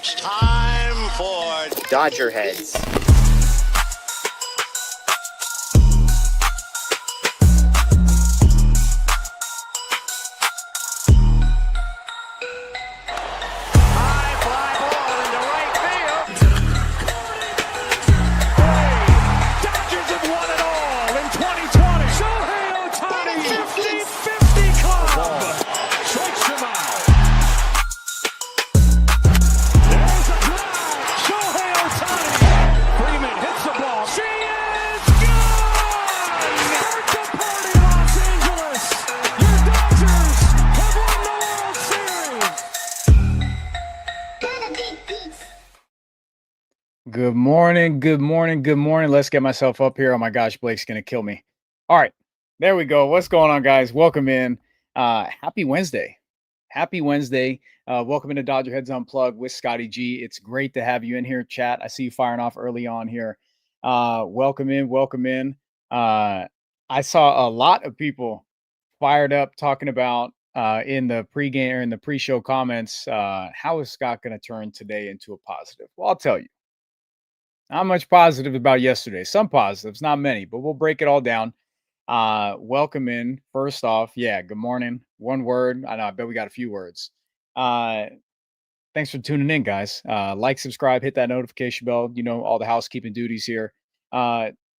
It's time for DodgerHeads. high fly ball into right field. Dodgers have won it all in 2020. Shohei Ohtani, 50-50 club. Strikes him out. There's a drive. Shohei Ohtani. Freeman hits the ball. She is gone. Birthday party, Los Angeles. Your Dodgers have won the World Series. Good morning, good morning, good morning. Let's get myself up here. Oh my gosh, Blake's gonna kill me. All right, there we go. What's going on, guys? Welcome in. Happy Wednesday. Happy Wednesday. Welcome into DodgerHeads Unplugged with Scotty G. It's great to have you in here, chat. I see you firing off early on here. Welcome in, welcome in. I saw a lot of people fired up talking about in the pregame or in the pre-show comments, how is Scott going to turn today into a positive? Well, I'll tell you. Not much positive about yesterday. Some positives, not many, but we'll break it all down. Welcome in. First off, yeah, good morning. One word. I know, I bet we got a few words. Thanks for tuning in, guys. Like, subscribe, hit that notification bell. You know, all the housekeeping duties here.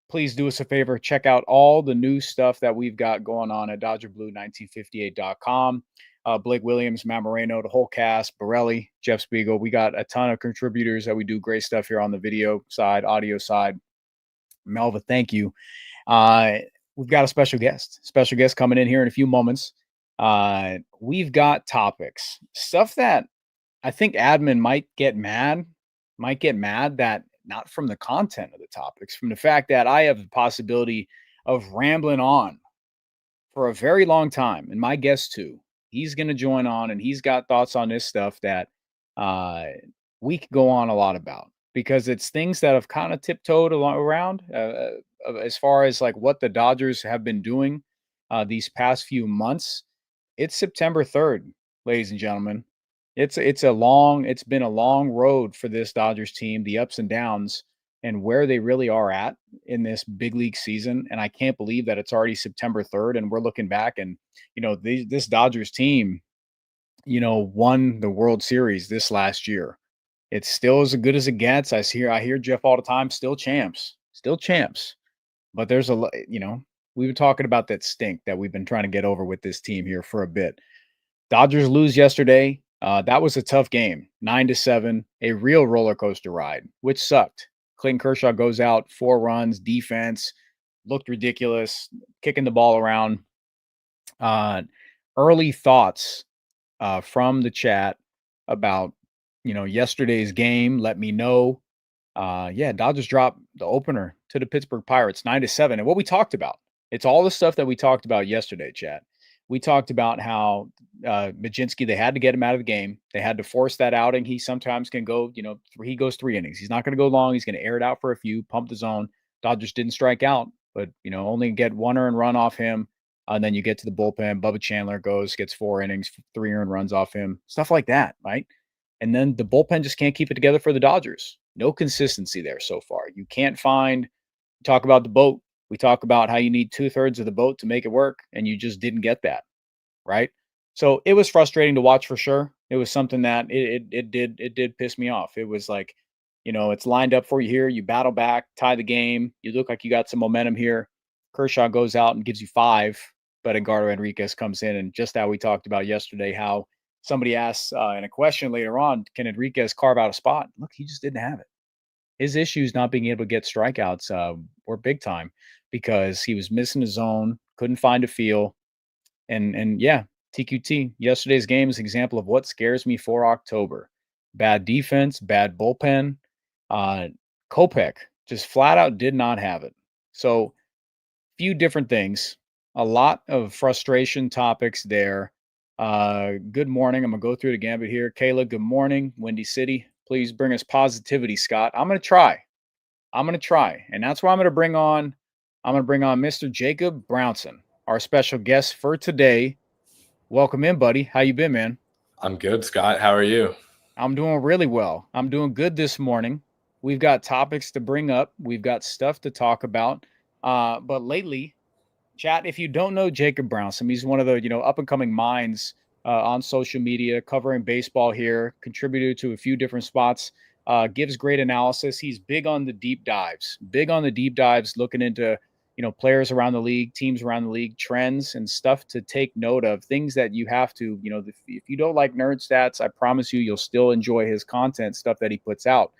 Please do us a favor. Check out all the new stuff that we've got going on at DodgerBlue1958.com. Blake Williams, Matt Moreno, the whole cast, Borelli, Jeff Spiegel. We got a ton of contributors that we do great stuff here on the video side, audio side. Melva, thank you. We've got a special guest coming in here in a few moments. We've got topics, stuff that I think admin might get mad that not from the content of the topics, from the fact that I have the possibility of rambling on for a very long time. And my guest too, he's going to join on and he's got thoughts on this stuff that we could go on a lot about because it's things that have kind of tiptoed around as far as like what the Dodgers have been doing these past few months. It's September 3rd, ladies and gentlemen. It's been a long road for this Dodgers team, the ups and downs and where they really are at in this big league season. And I can't believe that it's already September 3rd and we're looking back and, you know, this Dodgers team, you know, won the World Series this last year. It's still as good as it gets. I hear Jeff all the time, still champs. But there's you know, we were talking about that stink that we've been trying to get over with this team here for a bit. Dodgers lose yesterday. That was a tough game, 9-7, a real roller coaster ride, which sucked. Clayton Kershaw goes out, 4 runs, defense, looked ridiculous, kicking the ball around. Early thoughts from the chat about, you know, yesterday's game. Let me know. Dodgers dropped the opener to the Pittsburgh Pirates, 9-7. And what we talked about, it's all the stuff that we talked about yesterday, chat. We talked about how Majinski, they had to get him out of the game. They had to force that outing. He sometimes can go, you know, he goes 3 innings. He's not going to go long. He's going to air it out for a few, pump the zone. Dodgers didn't strike out, but, you know, only get 1 earned run off him. And then you get to the bullpen. Bubba Chandler gets 4 innings, 3 earned runs off him, stuff like that, right? And then the bullpen just can't keep it together for the Dodgers. No consistency there so far. You can't find, talk about the boat. We talk about how you need 2/3 of the boat to make it work, and you just didn't get that, right? So it was frustrating to watch for sure. It was something that it did piss me off. It was like, you know, it's lined up for you here. You battle back, tie the game. You look like you got some momentum here. Kershaw goes out and gives you 5, but Edgardo Enriquez comes in, and just how we talked about yesterday, how somebody asked in a question later on, can Enriquez carve out a spot? Look, he just didn't have it. His issues not being able to get strikeouts were big time because he was missing his zone, couldn't find a feel. And yeah, TQT, yesterday's game is an example of what scares me for October. Bad defense, bad bullpen. Kopech just flat out did not have it. So few different things, a lot of frustration topics there. Good morning. I'm going to go through the gambit here. Kayla, good morning. Windy City, please bring us positivity, Scott. I'm going to try. And that's why I'm going to bring on Mr. Jacob Brownson, our special guest for today. Welcome in, buddy. How you been, man? I'm good, Scott. How are you? I'm doing really well. I'm doing good this morning. We've got topics to bring up. We've got stuff to talk about. But lately, chat, if you don't know Jacob Brownson, he's one of the, up and coming minds on social media, covering baseball here, contributed to a few different spots, gives great analysis. He's big on the deep dives, looking into, players around the league, teams around the league, trends and stuff to take note of, things that you have to, if you don't like nerd stats, I promise you'll still enjoy his content, stuff that he puts out.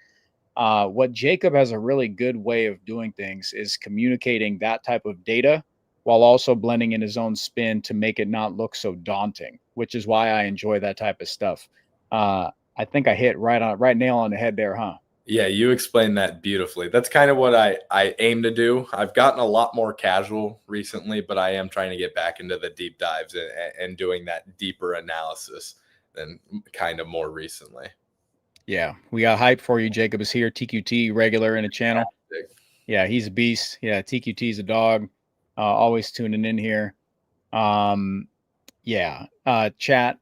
What Jacob has a really good way of doing things is communicating that type of data while also blending in his own spin to make it not look so daunting, which is why I enjoy that type of stuff. I think I hit right nail on the head there, huh? Yeah, you explained that beautifully. That's kind of what I aim to do. I've gotten a lot more casual recently, but I am trying to get back into the deep dives and doing that deeper analysis than kind of more recently. Yeah, we got hype for you. Jacob is here, TQT regular in the channel. Yeah, he's a beast. Yeah, TQT's a dog. Always tuning in here. Chat,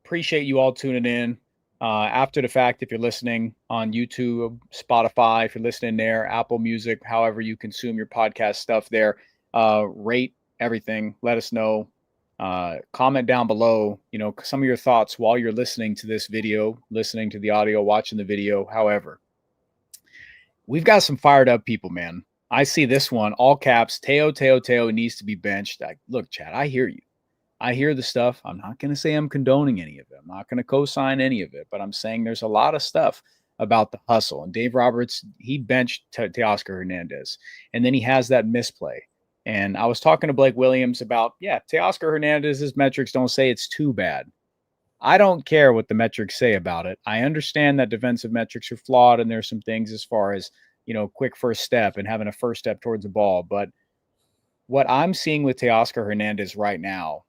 appreciate you all tuning in. After the fact, if you're listening on YouTube, Spotify, if you're listening there, Apple Music, however you consume your podcast stuff there, rate everything. Let us know. Comment down below, some of your thoughts while you're listening to this video, listening to the audio, watching the video. However, we've got some fired up people, man. I see this one, all caps, Teo needs to be benched. Look, Chad, I hear you. I hear the stuff. I'm not going to say I'm condoning any of it. I'm not going to co-sign any of it, but I'm saying there's a lot of stuff about the hustle. And Dave Roberts, he benched Teoscar Hernandez, and then he has that misplay. And I was talking to Blake Williams about, Teoscar Hernandez's metrics don't say it's too bad. I don't care what the metrics say about it. I understand that defensive metrics are flawed, and there's some things as far as, quick first step and having a first step towards the ball. But what I'm seeing with Teoscar Hernandez right now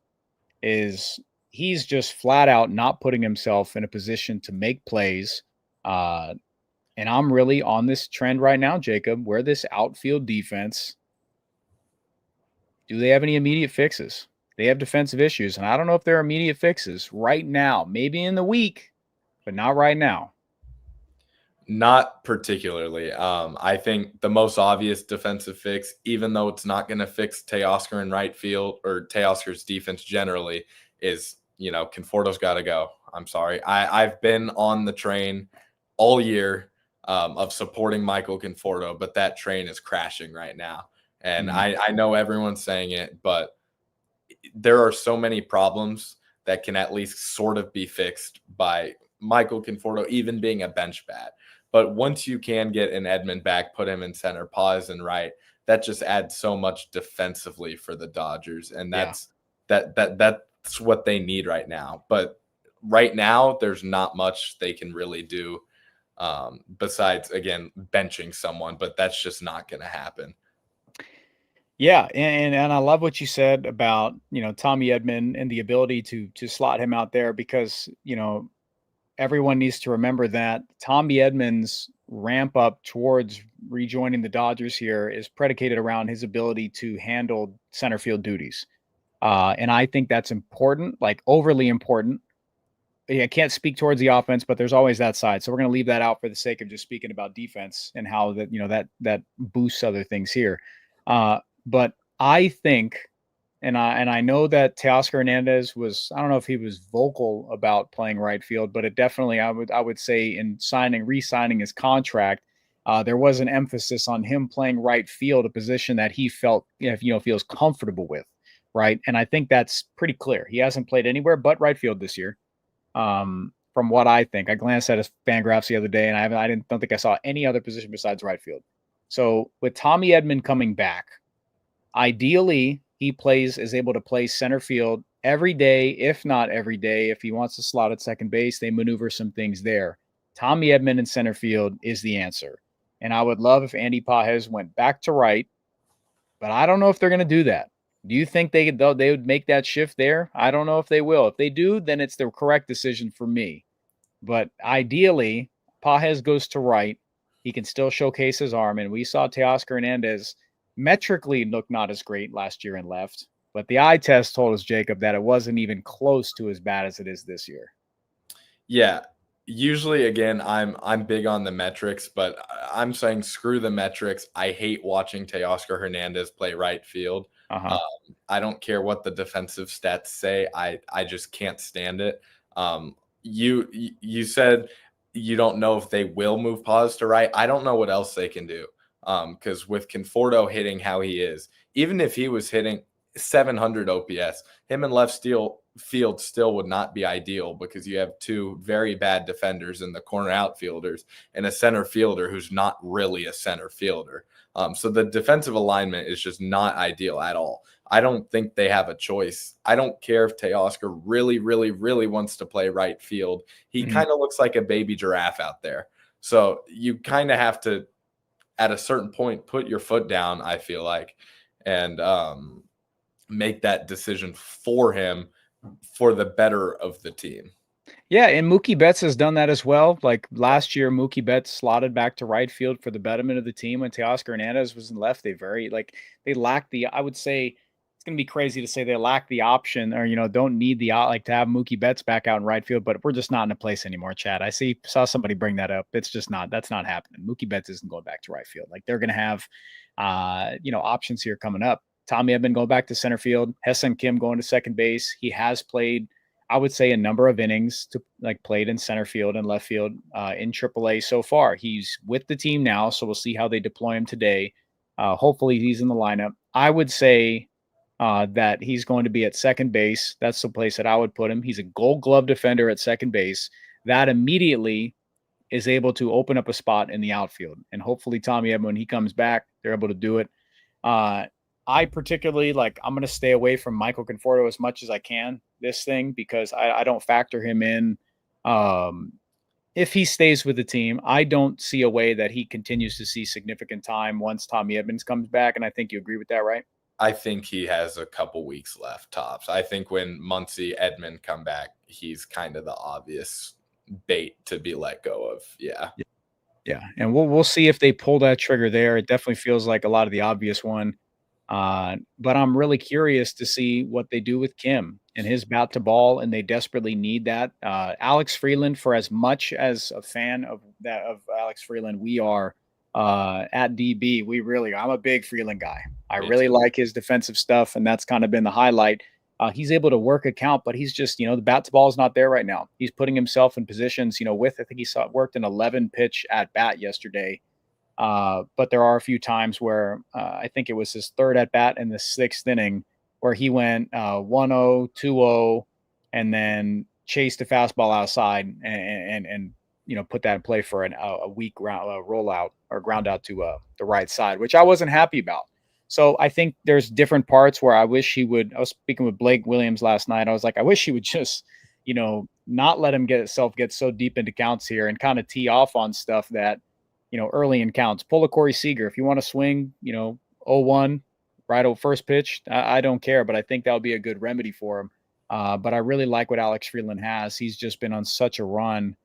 is he's just flat out not putting himself in a position to make plays. And I'm really on this trend right now, Jacob, where this outfield defense, do they have any immediate fixes? They have defensive issues, and I don't know if they're immediate fixes right now. Maybe in the week, but not right now. Not particularly. I think the most obvious defensive fix, even though it's not going to fix Teoscar in right field or Teoscar's defense generally, is, Conforto's got to go. I'm sorry. I've been on the train all year of supporting Michael Conforto, but that train is crashing right now. And I know everyone's saying it, but there are so many problems that can at least sort of be fixed by Michael Conforto, even being a bench bat. But once you can get an Edman back, put him in center, pause and right, that just adds so much defensively for the Dodgers. And that's what they need right now. But right now, there's not much they can really do besides, again, benching someone. But that's just not going to happen. Yeah, and I love what you said about, Tommy Edman and the ability to slot him out there, because, everyone needs to remember that Tommy Edman's ramp up towards rejoining the Dodgers here is predicated around his ability to handle center field duties. And I think that's important, like overly important. I can't speak towards the offense, but there's always that side. So we're going to leave that out for the sake of just speaking about defense and how that, that boosts other things here. But I think, and I know that Teoscar Hernandez was, I don't know if he was vocal about playing right field, but it definitely, I would say in re-signing his contract, there was an emphasis on him playing right field, a position that he felt, feels comfortable with, right? And I think that's pretty clear. He hasn't played anywhere but right field this year. From what I think, I glanced at his Fangraphs the other day, and I don't think I saw any other position besides right field. So with Tommy Edman coming back, ideally, he is able to play center field every day, if not every day. If he wants to slot at second base, they maneuver some things there. Tommy Edman in center field is the answer. And I would love if Andy Pages went back to right, but I don't know if they're going to do that. Do you think they would make that shift there? I don't know if they will. If they do, then it's the correct decision for me. But ideally, Pages goes to right. He can still showcase his arm. And we saw Teoscar Hernandez metrically look not as great last year in left, but the eye test told us, Jacob, that it wasn't even close to as bad as it is this year. Yeah, Usually, again, I'm big on the metrics, but I'm saying screw the metrics. I hate watching Teoscar Hernandez play right field. Uh-huh. I don't care what the defensive stats say. I just can't stand it. You said you don't know if they will move pause to right. I don't know what else they can do. Because with Conforto hitting how he is, even if he was hitting 700 OPS, him and left field still would not be ideal because you have two very bad defenders in the corner outfielders and a center fielder who's not really a center fielder. So the defensive alignment is just not ideal at all. I don't think they have a choice. I don't care if Teoscar really, really, really wants to play right field. He kind of looks like a baby giraffe out there. So you kind of have to, at a certain point, put your foot down, I feel like, and make that decision for him for the better of the team. Yeah, and Mookie Betts has done that as well. Like last year, Mookie Betts slotted back to right field for the betterment of the team when Teoscar Hernandez was in left. They lacked the, I would say, it's going to be crazy to say they lack the option or, don't need the, like to have Mookie Betts back out in right field, but we're just not in a place anymore, Chad. Saw somebody bring that up. It's just not, that's not happening. Mookie Betts isn't going back to right field. Like they're going to have, options here coming up. Tommy Edman going back to center field, Hesson Kim going to second base. He has played, I would say, a number of innings played in center field and left field in AAA so far. He's with the team now, so we'll see how they deploy him today. Hopefully he's in the lineup. I would say that he's going to be at second base. That's the place that I would put him. He's a Gold Glove defender at second base. That immediately is able to open up a spot in the outfield. And hopefully Tommy Edman, when he comes back, they're able to do it. I particularly I'm going to stay away from Michael Conforto as much as I can this thing because I don't factor him in. If he stays with the team, I don't see a way that he continues to see significant time once Tommy Edman comes back. And I think you agree with that, right? I think he has a couple weeks left tops. I think when Muncy, Edman come back, he's kind of the obvious bait to be let go of. Yeah. Yeah. And we'll see if they pull that trigger there. It definitely feels like a lot of the obvious one. But I'm really curious to see what they do with Kim and his bat to ball, and they desperately need that. Alex Freeland, for as much as a fan of Alex Freeland, we are at DB. I'm a big Freeland guy. I really like his defensive stuff, and that's kind of been the highlight. He's able to work a count, but he's just, the bat to ball is not there right now. He's putting himself in positions, I think he worked an 11 pitch at bat yesterday. But there are a few times where I think it was his third at bat in the sixth inning where he went 1-0, 2-0, and then chased a fastball outside and put that in play for a weak rollout or ground out to the right side, which I wasn't happy about. So I think there's different parts where I wish he would. I was speaking with Blake Williams last night. I was like, I wish he would just, not let him get so deep into counts here and kind of tee off on stuff that, early in counts. Pull a Corey Seager. If you want to swing, 0-1, right over first pitch, I don't care, but I think that would be a good remedy for him. But I really like what Alex Freeland has. He's just been on such a run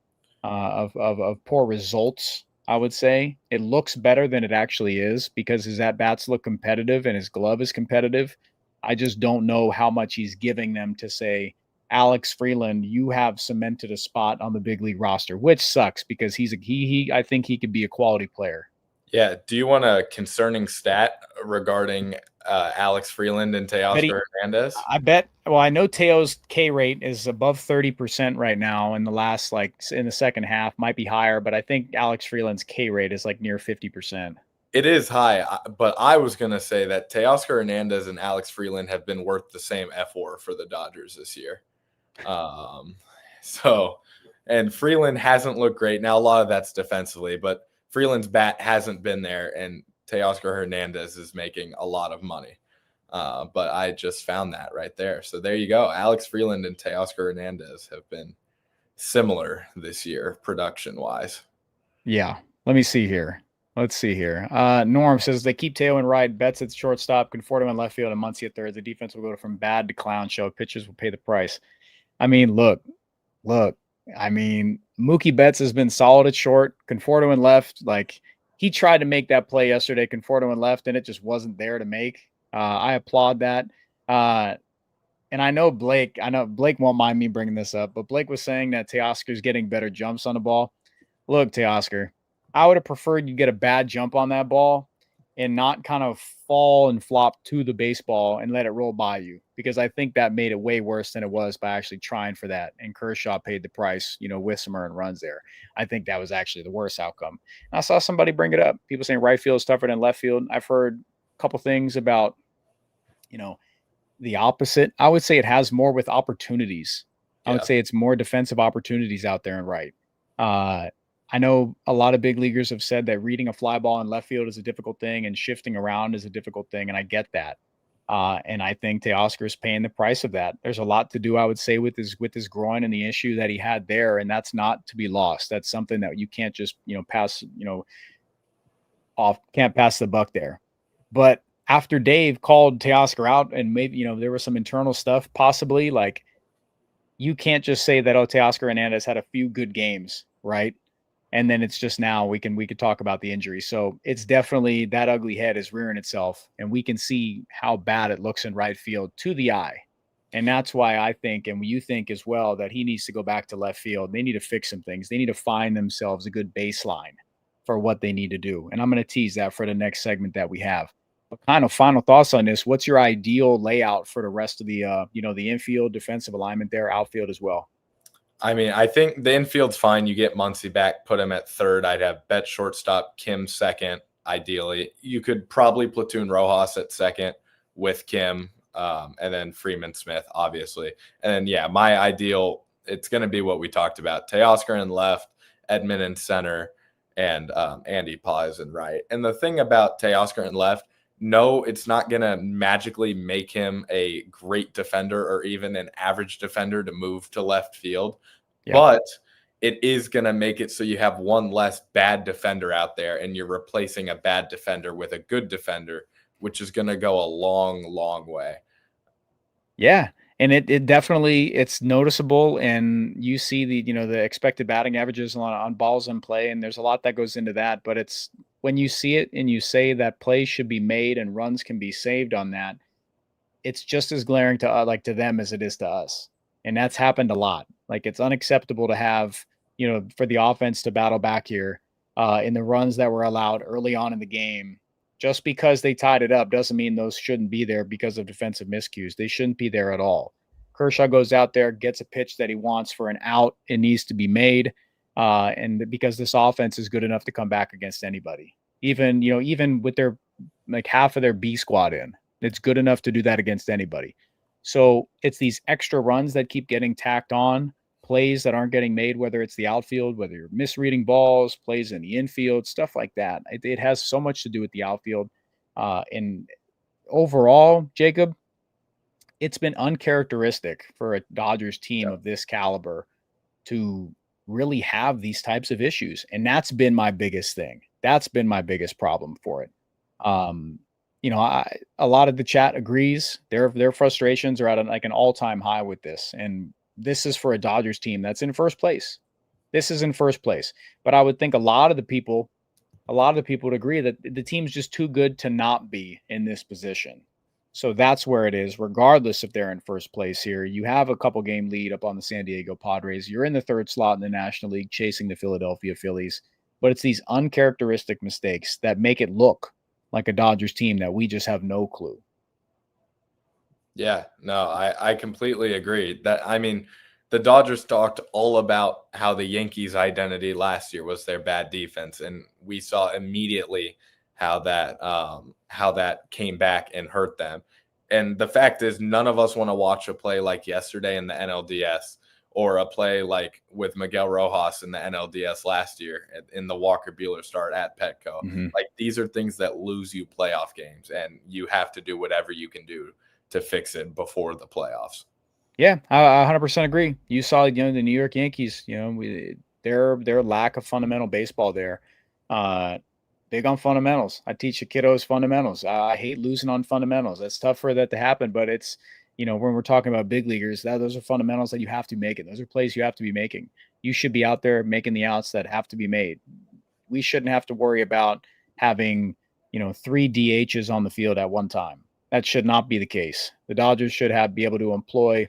of poor results, I would say. It looks better than it actually is because his at-bats look competitive and his glove is competitive. I just don't know how much he's giving them to say, Alex Freeland, you have cemented a spot on the big league roster, which sucks because I think he could be a quality player. Yeah. Do you want a concerning stat regarding Alex Freeland and Teoscar Hernandez? I know Teo's K rate is above 30% right now in the last, in the second half, might be higher, but I think Alex Freeland's K rate is near 50%. It is high, but I was going to say that Teoscar Hernandez and Alex Freeland have been worth the same F4 for the Dodgers this year. And Freeland hasn't looked great. Now, a lot of that's defensively, but Freeland's bat hasn't been there, and Teoscar Hernandez is making a lot of money. But I just found that right there. So there you go. Alex Freeland and Teoscar Hernandez have been similar this year, production-wise. Yeah. Let's see here. Norm says they keep Teo in right, Betts at shortstop, Conforto in left field, and Muncy at third. The defense will go from bad to clown show. Pitchers will pay the price. I mean, look. I mean, Mookie Betts has been solid at short. Conforto in left. He tried to make that play yesterday, Conforto in left, and it just wasn't there to make. I applaud that. and I know Blake won't mind me bringing this up, but Blake was saying that Teoscar's getting better jumps on the ball. Look, Teoscar, I would have preferred you get a bad jump on that ball and not kind of fall and flop to the baseball and let it roll by you, because I think that made it way worse than it was by actually trying for that. And Kershaw paid the price, with some earned runs there. I think that was actually the worst outcome. And I saw somebody bring it up. People saying right field is tougher than left field. I've heard a couple things about, the opposite. I would say it has more with opportunities. I would Yeah. say it's more defensive opportunities out there and right. I know a lot of big leaguers have said that reading a fly ball in left field is a difficult thing and shifting around is a difficult thing, and I get that. And I think Teoscar is paying the price of that. There's a lot to do, I would say, with his groin and the issue that he had there, and that's not to be lost. That's something that you can't just pass can't pass the buck there. But after Dave called Teoscar out, and maybe there was some internal stuff, possibly, like, you can't just say that Teoscar Hernandez had a few good games, right? And then it's just now we could talk about the injury. So it's definitely that ugly head is rearing itself, and we can see how bad it looks in right field to the eye. And that's why I think, and you think as well, that he needs to go back to left field. They need to fix some things. They need to find themselves a good baseline for what they need to do. And I'm going to tease that for the next segment that we have. But kind of final thoughts on this. What's your ideal layout for the rest of the, the infield, defensive alignment there, outfield as well? I mean, I think the infield's fine. You get Muncy back, put him at third. I'd have Bet shortstop, Kim second, ideally. You could probably platoon Rojas at second with Kim, and then Freeman Smith, obviously. And then, yeah, my ideal, it's going to be what we talked about. Teoscar in left, Edman in center, and Andy Paz in right. And the thing about Teoscar in left, no, it's not going to magically make him a great defender or even an average defender to move to left field. Yeah. But it is going to make it so you have one less bad defender out there, and you're replacing a bad defender with a good defender, which is going to go a long, long way. Yeah. And it definitely, it's noticeable, and you see the expected batting averages on balls in play, and there's a lot that goes into that. But it's when you see it and you say that plays should be made and runs can be saved on that, it's just as glaring to them as it is to us. And that's happened a lot. Like, it's unacceptable to have, for the offense to battle back here in the runs that were allowed early on in the game. Just because they tied it up doesn't mean those shouldn't be there because of defensive miscues. They shouldn't be there at all. Kershaw goes out there, gets a pitch that he wants for an out. It needs to be made. And because this offense is good enough to come back against anybody, even with their half of their B squad in, it's good enough to do that against anybody. So it's these extra runs that keep getting tacked on, plays that aren't getting made, whether it's the outfield, whether you're misreading balls, plays in the infield, stuff like that. It has so much to do with the outfield. And overall, Jacob, it's been uncharacteristic for a Dodgers team of this caliber to really have these types of issues. And that's been my biggest thing. That's been my biggest problem for it. A lot of the chat agrees. Their frustrations are at an all-time high with this. And this is for a Dodgers team that's in first place. This is in first place. But I would think a lot of the people would agree that the team's just too good to not be in this position. So that's where it is, regardless if they're in first place here. You have a couple game lead up on the San Diego Padres. You're in the third slot in the National League chasing the Philadelphia Phillies. But it's these uncharacteristic mistakes that make it look like a Dodgers team that we just have no clue. Yeah, no, I completely agree. The Dodgers talked all about how the Yankees' identity last year was their bad defense, and we saw immediately how that came back and hurt them. And the fact is, none of us want to watch a play like yesterday in the NLDS, or a play like with Miguel Rojas in the NLDS last year in the Walker Buehler start at Petco. Mm-hmm. Like, these are things that lose you playoff games, and you have to do whatever you can do to fix it before the playoffs. Yeah, I 100% agree. You saw, the New York Yankees, their lack of fundamental baseball there. Big on fundamentals. I teach the kiddos fundamentals. I hate losing on fundamentals. That's tough for that to happen, but it's, when we're talking about big leaguers, those are fundamentals that you have to make it. Those are plays you have to be making. You should be out there making the outs that have to be made. We shouldn't have to worry about having, 3 DHs on the field at one time. That should not be the case. The Dodgers should be able to employ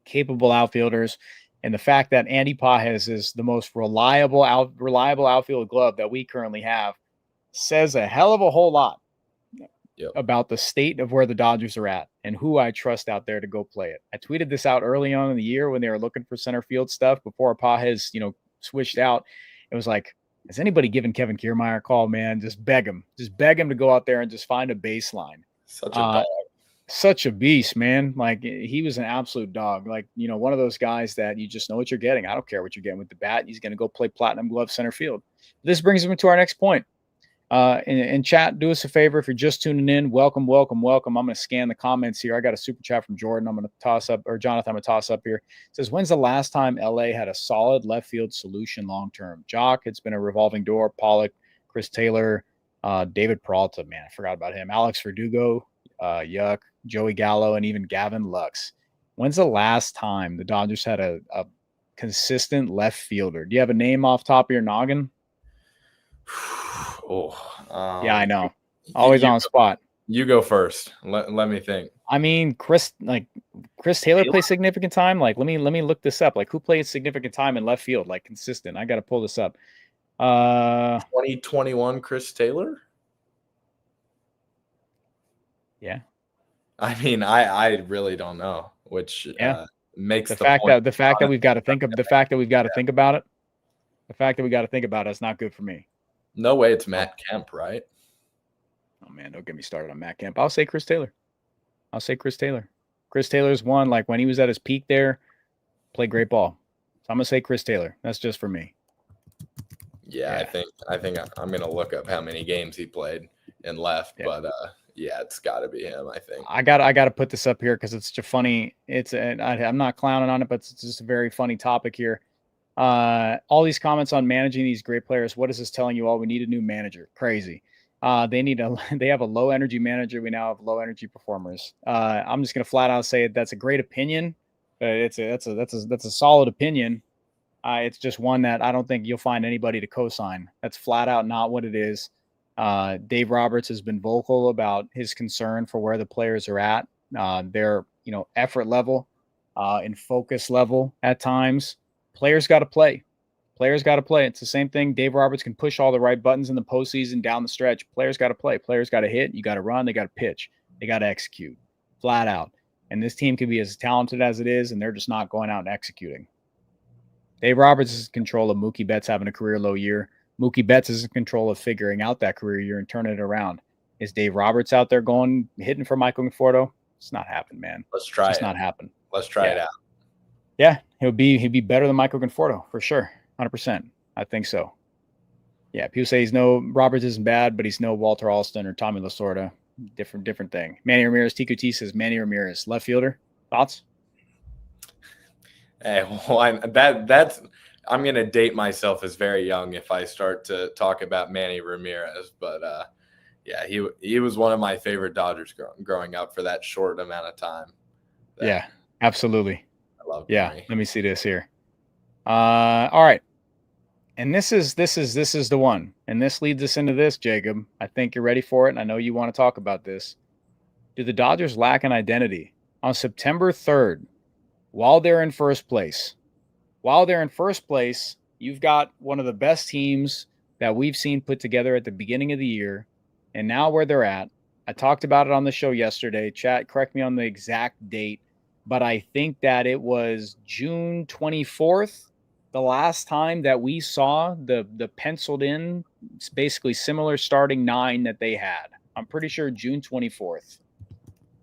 capable outfielders. And the fact that Andy Pages is the most reliable outfield glove that we currently have says a hell of a whole lot about the state of where the Dodgers are at and who I trust out there to go play it. I tweeted this out early on in the year when they were looking for center field stuff before Pages, switched out. It was like, has anybody given Kevin Kiermaier a call, man? Just beg him. Just beg him to go out there and just find a baseline. Such a dog. Such a beast, man. Like, he was an absolute dog. Like, one of those guys that you just know what you're getting. I don't care what you're getting with the bat. He's going to go play platinum glove center field. This brings me to our next point. In chat, do us a favor. If you're just tuning in, welcome. I'm going to scan the comments here. I got a super chat from Jordan. I'm going to toss up, or Jonathan, I'm going to toss up here. It says, when's the last time LA had a solid left field solution long-term? Jock, it's been a revolving door. Pollock, Chris Taylor, David Peralta, man, I forgot about him. Alex Verdugo, Yuck, Joey Gallo, and even Gavin Lux. When's the last time the Dodgers had a consistent left fielder? Do you have a name off top of your noggin? Yeah, I know. Always on spot. You go first. Let me think. I mean, Chris Taylor plays significant time. Like, let me look this up. Like, who plays significant time in left field? Like, consistent. I got to pull this up. 2021 Chris Taylor. Yeah. I mean, I really don't know, which makes the fact that we've got to think about it. The fact that we got to think about it is not good for me. No way, it's Matt Kemp, right? Oh man, don't get me started on Matt Kemp. I'll say Chris Taylor. Chris Taylor's one, like when he was at his peak there, played great ball. So I'm gonna say Chris Taylor. That's just for me. Yeah. I think I'm gonna look up how many games he played and left, but yeah, it's got to be him. I think I got to put this up here because it's such a funny. I'm not clowning on it, but it's just a very funny topic here. All these comments on managing these great players. What is this telling you all? We need a new manager. Crazy. They have a low energy manager. We now have low energy performers. I'm just going to flat out say that's a great opinion. That's a solid opinion. It's just one that I don't think you'll find anybody to co-sign. That's flat out not what it is. Dave Roberts has been vocal about his concern for where the players are at, their effort level, and focus level at times. Players got to play. It's the same thing. Dave Roberts can push all the right buttons in the postseason down the stretch. Players got to play. Players got to hit. You got to run. They got to pitch. They got to execute flat out. And this team can be as talented as it is, and they're just not going out and executing. Dave Roberts is in control of Mookie Betts having a career low year. Mookie Betts is in control of figuring out that career year and turning it around. Is Dave Roberts out there hitting for Michael Conforto? It's not happening, man. Let's try it. It's not happening. Let's try it out. Yeah, he'd be better than Michael Conforto for sure. 100%. I think so. Yeah, people say Roberts isn't bad, but he's no Walter Alston or Tommy Lasorda. Different thing. Manny Ramirez, TQT says Manny Ramirez, left fielder. Thoughts? Hey, well, that's I'm gonna date myself as very young if I start to talk about Manny Ramirez, but yeah, he was one of my favorite Dodgers growing up for that short amount of time. Yeah, absolutely. I love. Yeah, Manny. let me see this here. All right, and this is the one, and this leads us into this, Jacob. I think you're ready for it, and I know you want to talk about this. Do the Dodgers lack an identity? On September 3rd, while they're in first place, you've got one of the best teams that we've seen put together at the beginning of the year. And now where they're at, I talked about it on the show yesterday. Chat, correct me on the exact date, but I think that it was June 24th, the last time that we saw the penciled in, basically similar starting nine that they had. I'm pretty sure June 24th.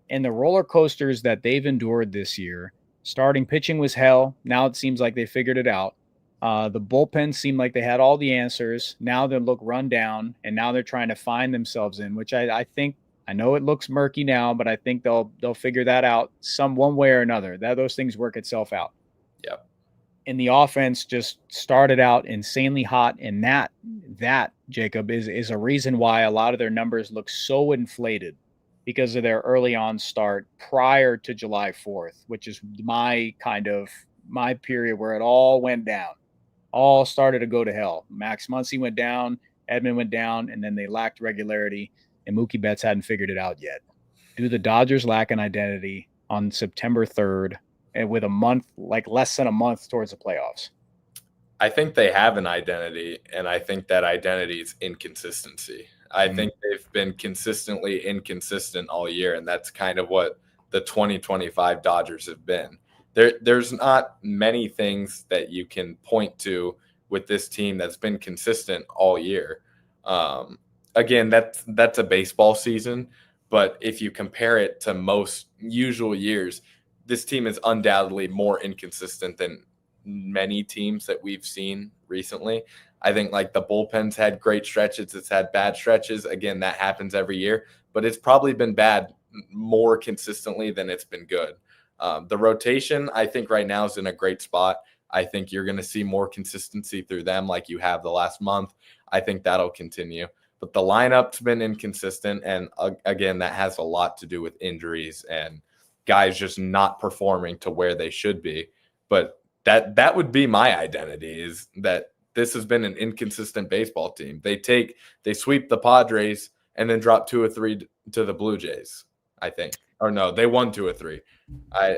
And the roller coasters that they've endured this year, starting pitching was hell. Now it seems like they figured it out. The bullpen seemed like they had all the answers. Now they look run down, and now they're trying to find themselves in, which I think, I know it looks murky now, but I think they'll figure that out one way or another. Those things work itself out. Yep. And the offense just started out insanely hot, and that Jacob is a reason why a lot of their numbers look so inflated, because of their early on start prior to July 4th, which is my period where it all went down. All started to go to hell. Max Muncy went down, Edman went down, and then they lacked regularity, and Mookie Betts hadn't figured it out yet. Do the Dodgers lack an identity on September 3rd and with a month, like less than a month towards the playoffs? I think they have an identity, and I think that identity is inconsistency. I Mm. think they've been consistently inconsistent all year, and that's kind of what the 2025 Dodgers have been. There's not many things that you can point to with this team that's been consistent all year. Um, Again, that's a baseball season, but if you compare it to most usual years, this team is undoubtedly more inconsistent than many teams that we've seen recently. I think like the bullpen's had great stretches, it's had bad stretches. Again, that happens every year, but it's probably been bad more consistently than it's been good. The rotation, I think right now is in a great spot. I think you're going to see more consistency through them like you have the last month. I think that'll continue. But the lineup's been inconsistent. And again, that has a lot to do with injuries and guys just not performing to where they should be. But that would be my identity, is that this has been an inconsistent baseball team. They sweep the Padres and then drop 2 or 3 to the Blue Jays, I think. Or no, they won 2 or 3.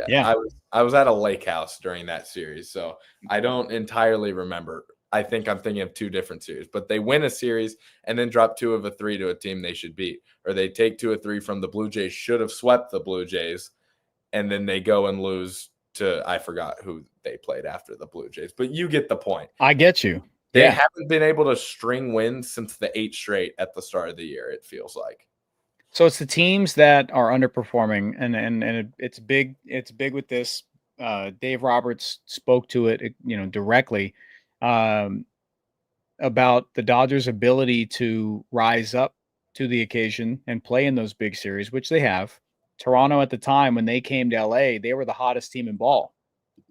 Yeah. I was at a lake house during that series, so I don't entirely remember. I think I'm thinking of 2 different series, but they win a series and then drop 2 of a 3 to a team they should beat, or they take 2 or 3 from the Blue Jays, should have swept the Blue Jays, and then they go and lose to, I forgot who they played after the Blue Jays, but you get the point. I get you. They Yeah. haven't been able to string wins since the 8 straight at the start of the year, it feels like. So it's the teams that are underperforming, and it's big. It's big with this. Dave Roberts spoke to it, directly um, about the Dodgers' ability to rise up to the occasion and play in those big series, which they have. Toronto at the time when they came to LA, they were the hottest team in ball.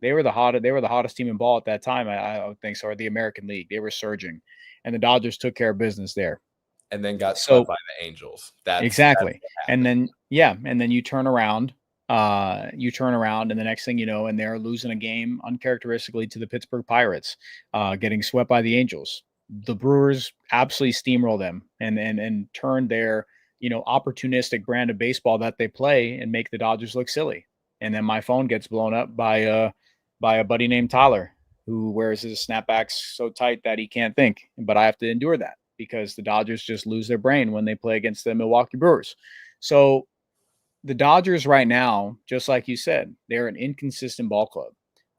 They were the hottest team in ball at that time. I would think so. Or the American League, they were surging, and the Dodgers took care of business there. And then got So swept by the Angels. That's exactly. what And happened. then you turn around, and the next thing you know, and they're losing a game uncharacteristically to the Pittsburgh Pirates, getting swept by the Angels. The Brewers absolutely steamroll them and turn their, opportunistic brand of baseball that they play and make the Dodgers look silly. And then my phone gets blown up by a buddy named Tyler, who wears his snapbacks so tight that he can't think. But I have to endure that because the Dodgers just lose their brain when they play against the Milwaukee Brewers. So the Dodgers right now, just like you said, they're an inconsistent ball club.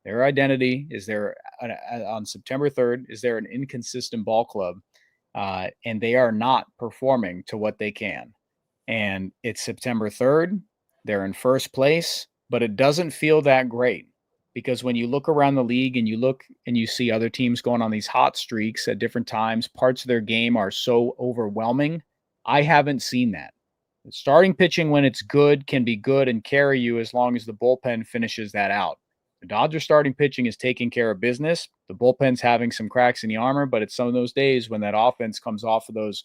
Their identity is on September 3rd, is they're an inconsistent ball club, and they are not performing to what they can. And it's September 3rd. They're in first place, but it doesn't feel that great because when you look around the league and you look and you see other teams going on these hot streaks at different times, parts of their game are so overwhelming. I haven't seen that. Starting pitching when it's good can be good and carry you as long as the bullpen finishes that out. The Dodgers starting pitching is taking care of business. The bullpen's having some cracks in the armor, but it's some of those days when that offense comes off of those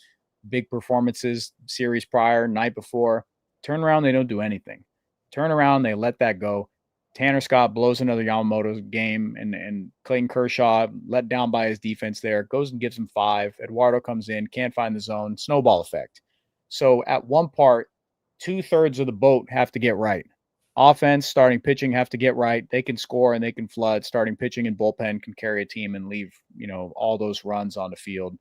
big performances, series prior, night before, turn around, they don't do anything. Turn around, they let that go. Tanner Scott blows another Yamamoto game, and Clayton Kershaw, let down by his defense there, goes and gives him 5. Eduardo comes in, can't find the zone, snowball effect. So at one part, 2/3 of the boat have to get right. Offense, starting pitching have to get right. They can score and they can flood. Starting pitching and bullpen can carry a team and leave, all those runs on the field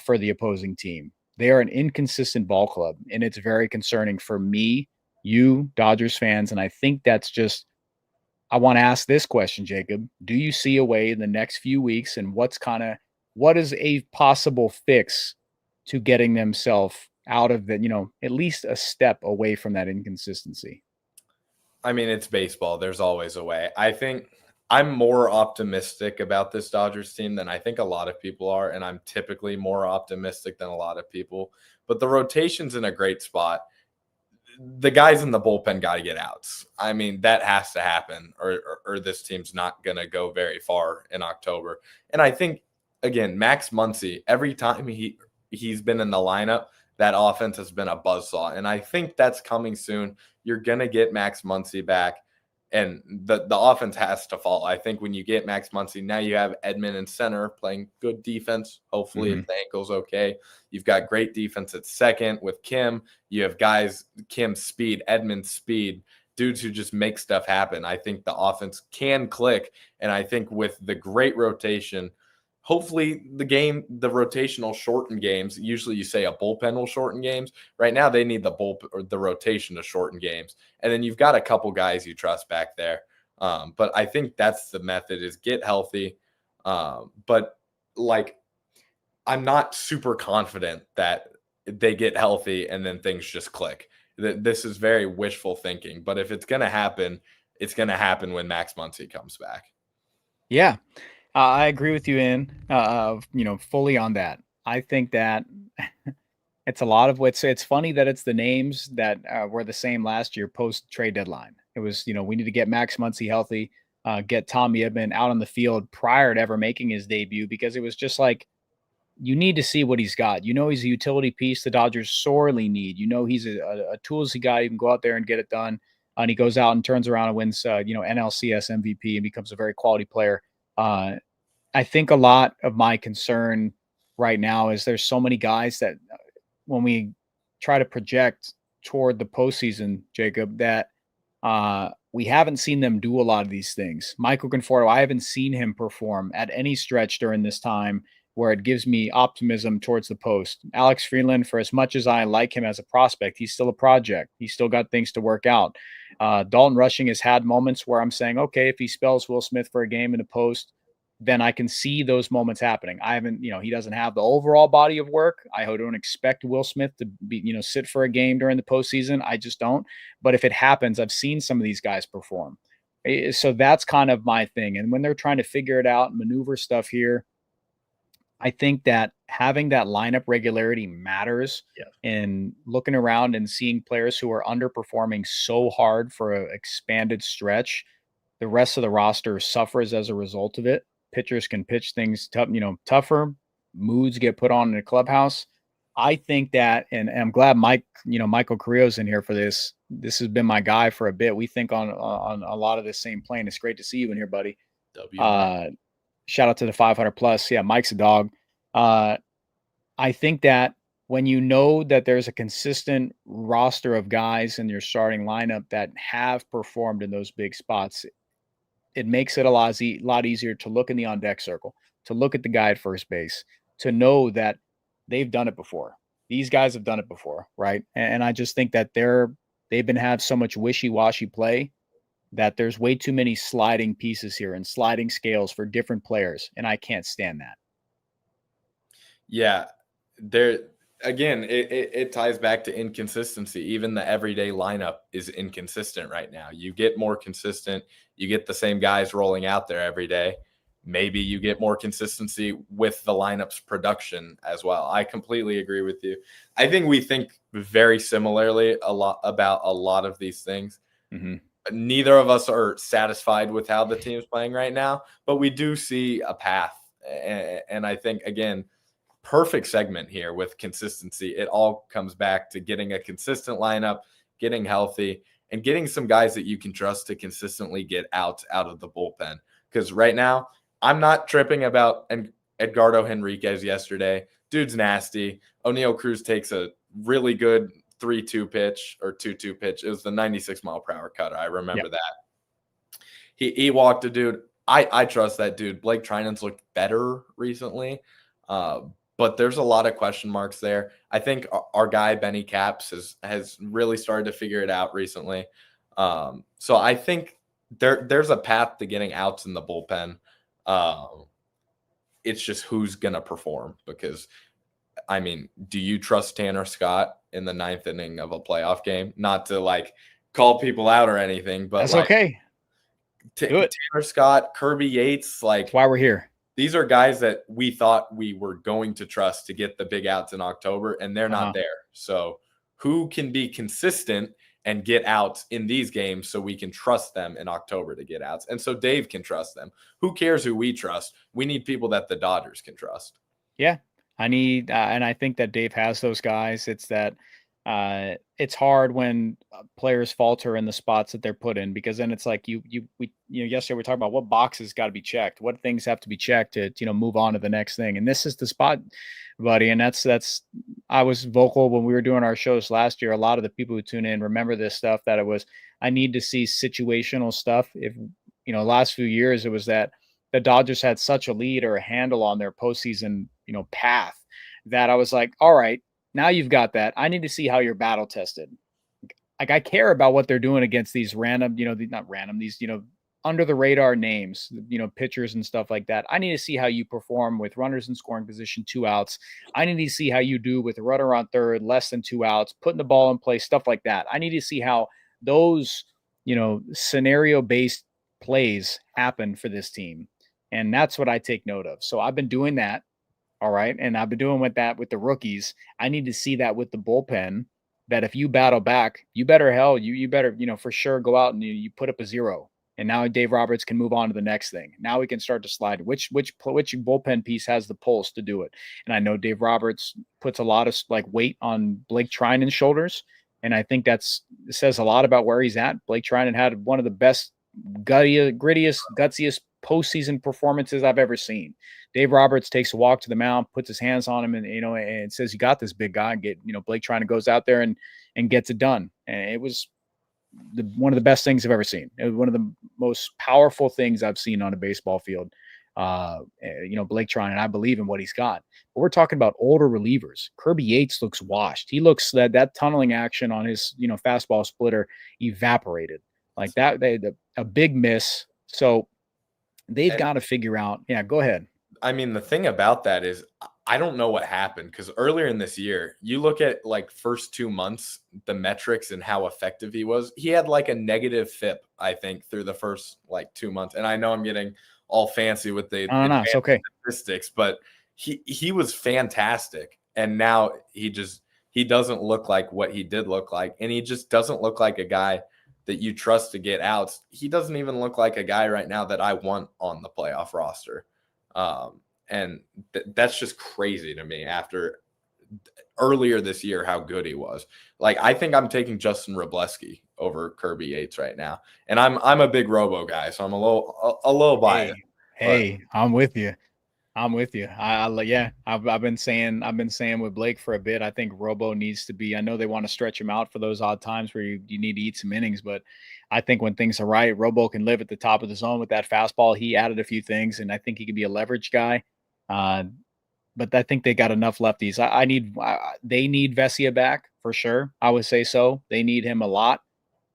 for the opposing team. They are an inconsistent ball club, and it's very concerning for me, you, Dodgers fans, and I think that's just I want to ask this question, Jacob. Do you see a way in the next few weeks, and what is a possible fix to getting themselves out of the, at least a step away from that inconsistency? I mean, it's baseball. There's always a way. I think I'm more optimistic about this Dodgers team than I think a lot of people are, and I'm typically more optimistic than a lot of people. But the rotation's in a great spot. The guys in the bullpen got to get outs. I mean, that has to happen, or this team's not going to go very far in October. And I think, again, Max Muncy, every time he's been in the lineup, that offense has been a buzzsaw. And I think that's coming soon. You're going to get Max Muncy back. And the offense has to fall. I think when you get Max Muncy, now you have Edman in center playing good defense. Hopefully, if the ankle's okay. You've got great defense at second with Kim. You have guys, Kim's speed, Edman's speed, dudes who just make stuff happen. I think the offense can click. And I think with the great rotation, hopefully the rotation will shorten games. Usually you say a bullpen will shorten games. Right now they need the rotation to shorten games. And then you've got a couple guys you trust back there. But I think that's the method, is get healthy. But like, I'm not super confident that they get healthy and then things just click. This is very wishful thinking, but if it's going to happen, it's going to happen when Max Muncy comes back. Yeah. I agree with you fully on that. I think that it's a lot of it's funny that it's the names that were the same last year post trade deadline. It was, we need to get Max Muncy healthy, get Tommy Edman out on the field prior to ever making his debut, because it was just like, you need to see what he's got. He's a utility piece the Dodgers sorely need. He's a toolsy guy who can go out there and get it done. And he goes out and turns around and wins, NLCS MVP and becomes a very quality player. I think a lot of my concern right now is there's so many guys that when we try to project toward the postseason, Jacob, that we haven't seen them do a lot of these things. Michael Conforto, I haven't seen him perform at any stretch during this time where it gives me optimism towards the post. Alex Freeland, for as much as I like him as a prospect, he's still a project. He's still got things to work out. Dalton Rushing has had moments where I'm saying, okay, if he spells Will Smith for a game in the post, then I can see those moments happening. I haven't, he doesn't have the overall body of work. I don't expect Will Smith to be, sit for a game during the postseason. I just don't. But if it happens, I've seen some of these guys perform. So that's kind of my thing. And when they're trying to figure it out and maneuver stuff here, I think that having that lineup regularity matters. And looking around and seeing players who are underperforming so hard for an expanded stretch, the rest of the roster suffers as a result of it. Pitchers can pitch things tougher. Moods get put on in the clubhouse. I think that, and I'm glad Michael Carrillo's in here for this. This has been my guy for a bit. We think on a lot of the same plane. It's great to see you in here, buddy. Shout out to the 500 plus. Yeah, Mike's a dog. I think that when you know that there's a consistent roster of guys in your starting lineup that have performed in those big spots, it makes it a lot easier to look in the on-deck circle, to look at the guy at first base, to know that they've done it before. These guys have done it before, right? And I just think that they've been have so much wishy-washy play that there's way too many sliding pieces here and sliding scales for different players, and I can't stand that. Yeah, again, it ties back to inconsistency. Even the everyday lineup is inconsistent right now. You get more consistent, you get the same guys rolling out there every day. Maybe you get more consistency with the lineup's production as well. I completely agree with you. I think we think very similarly about a lot of these things. Mm-hmm. Neither of us are satisfied with how the team's playing right now, but we do see a path. And I think, again, perfect segment here with consistency. It all comes back to getting a consistent lineup, getting healthy, and getting some guys that you can trust to consistently get out of the bullpen. Because right now, I'm not tripping about Edgardo Henriquez yesterday. Dude's nasty. O'Neal Cruz takes a really good 3-2 pitch or 2-2 pitch. It was the 96-mile-per-hour cutter. I remember that. He walked a dude. I trust that dude. Blake Trinan's looked better recently. But there's a lot of question marks there. I think our guy, Benny Caps, has really started to figure it out recently. So I think there's a path to getting outs in the bullpen. It's just who's going to perform, because, I mean, do you trust Tanner Scott in the ninth inning of a playoff game? Not to, call people out or anything, but that's okay. Do it. Tanner Scott, Kirby Yates, that's why we're here. These are guys that we thought we were going to trust to get the big outs in October, and they're not there. So who can be consistent and get outs in these games so we can trust them in October to get outs? And so Dave can trust them. Who cares who we trust? We need people that the Dodgers can trust. Yeah, I need, and I think that Dave has those guys. It's that it's hard when players falter in the spots that they're put in, because then it's like yesterday we talked about what boxes got to be checked, what things have to be checked to, move on to the next thing. And this is the spot, buddy. And that's, I was vocal when we were doing our shows last year. A lot of the people who tune in remember this stuff, that I need to see situational stuff. If, last few years, it was that the Dodgers had such a lead or a handle on their postseason, path, that I was like, all right, now you've got that. I need to see how you're battle tested. Like, I care about what they're doing against these random, not random, these, under the radar names, pitchers and stuff like that. I need to see how you perform with runners in scoring position, 2 outs. I need to see how you do with a runner on third, less than 2 outs, putting the ball in play, stuff like that. I need to see how those, scenario-based plays happen for this team. And that's what I take note of. So I've been doing that. All right. And I've been doing with the rookies. I need to see that with the bullpen, that if you battle back, you better, for sure go out and you put up a 0. And now Dave Roberts can move on to the next thing. Now we can start to slide. Which bullpen piece has the pulse to do it? And I know Dave Roberts puts a lot of weight on Blake Treinen's shoulders. And I think it says a lot about where he's at. Blake Treinen had one of the best, grittiest, gutsiest postseason performances I've ever seen. Dave Roberts takes a walk to the mound, puts his hands on him, and says, "You got this, big guy." Blake Treinen goes out there and gets it done. And it was one of the best things I've ever seen. It was one of the most powerful things I've seen on a baseball field. Blake Treinen, I believe in what he's got. But we're talking about older relievers. Kirby Yates looks washed. He looks that tunneling action on his fastball splitter evaporated like that. A big miss. So they've got to figure out. Yeah, go ahead. I mean, the thing about that is I don't know what happened, because earlier in this year, you look at first 2 months, the metrics and how effective he was. He had a negative FIP, I think, through the first 2 months. And I know I'm getting all fancy with the it's okay. statistics, but he was fantastic. And now he doesn't look like what he did look like. And he just doesn't look like a guy that you trust to get outs. He doesn't even look like a guy right now that I want on the playoff roster. And that's just crazy to me after earlier this year, how good he was. I think I'm taking Justin Robleski over Kirby Yates right now. And I'm a big Robo guy, so I'm a little biased. Hey, I'm with you. I've been saying with Blake for a bit, I think Robo needs to be, I know they want to stretch him out for those odd times where you need to eat some innings, but I think when things are right, Robo can live at the top of the zone with that fastball. He added a few things, and I think he can be a leverage guy. But I think they got enough lefties. They need Vesia back for sure. I would say so. They need him a lot.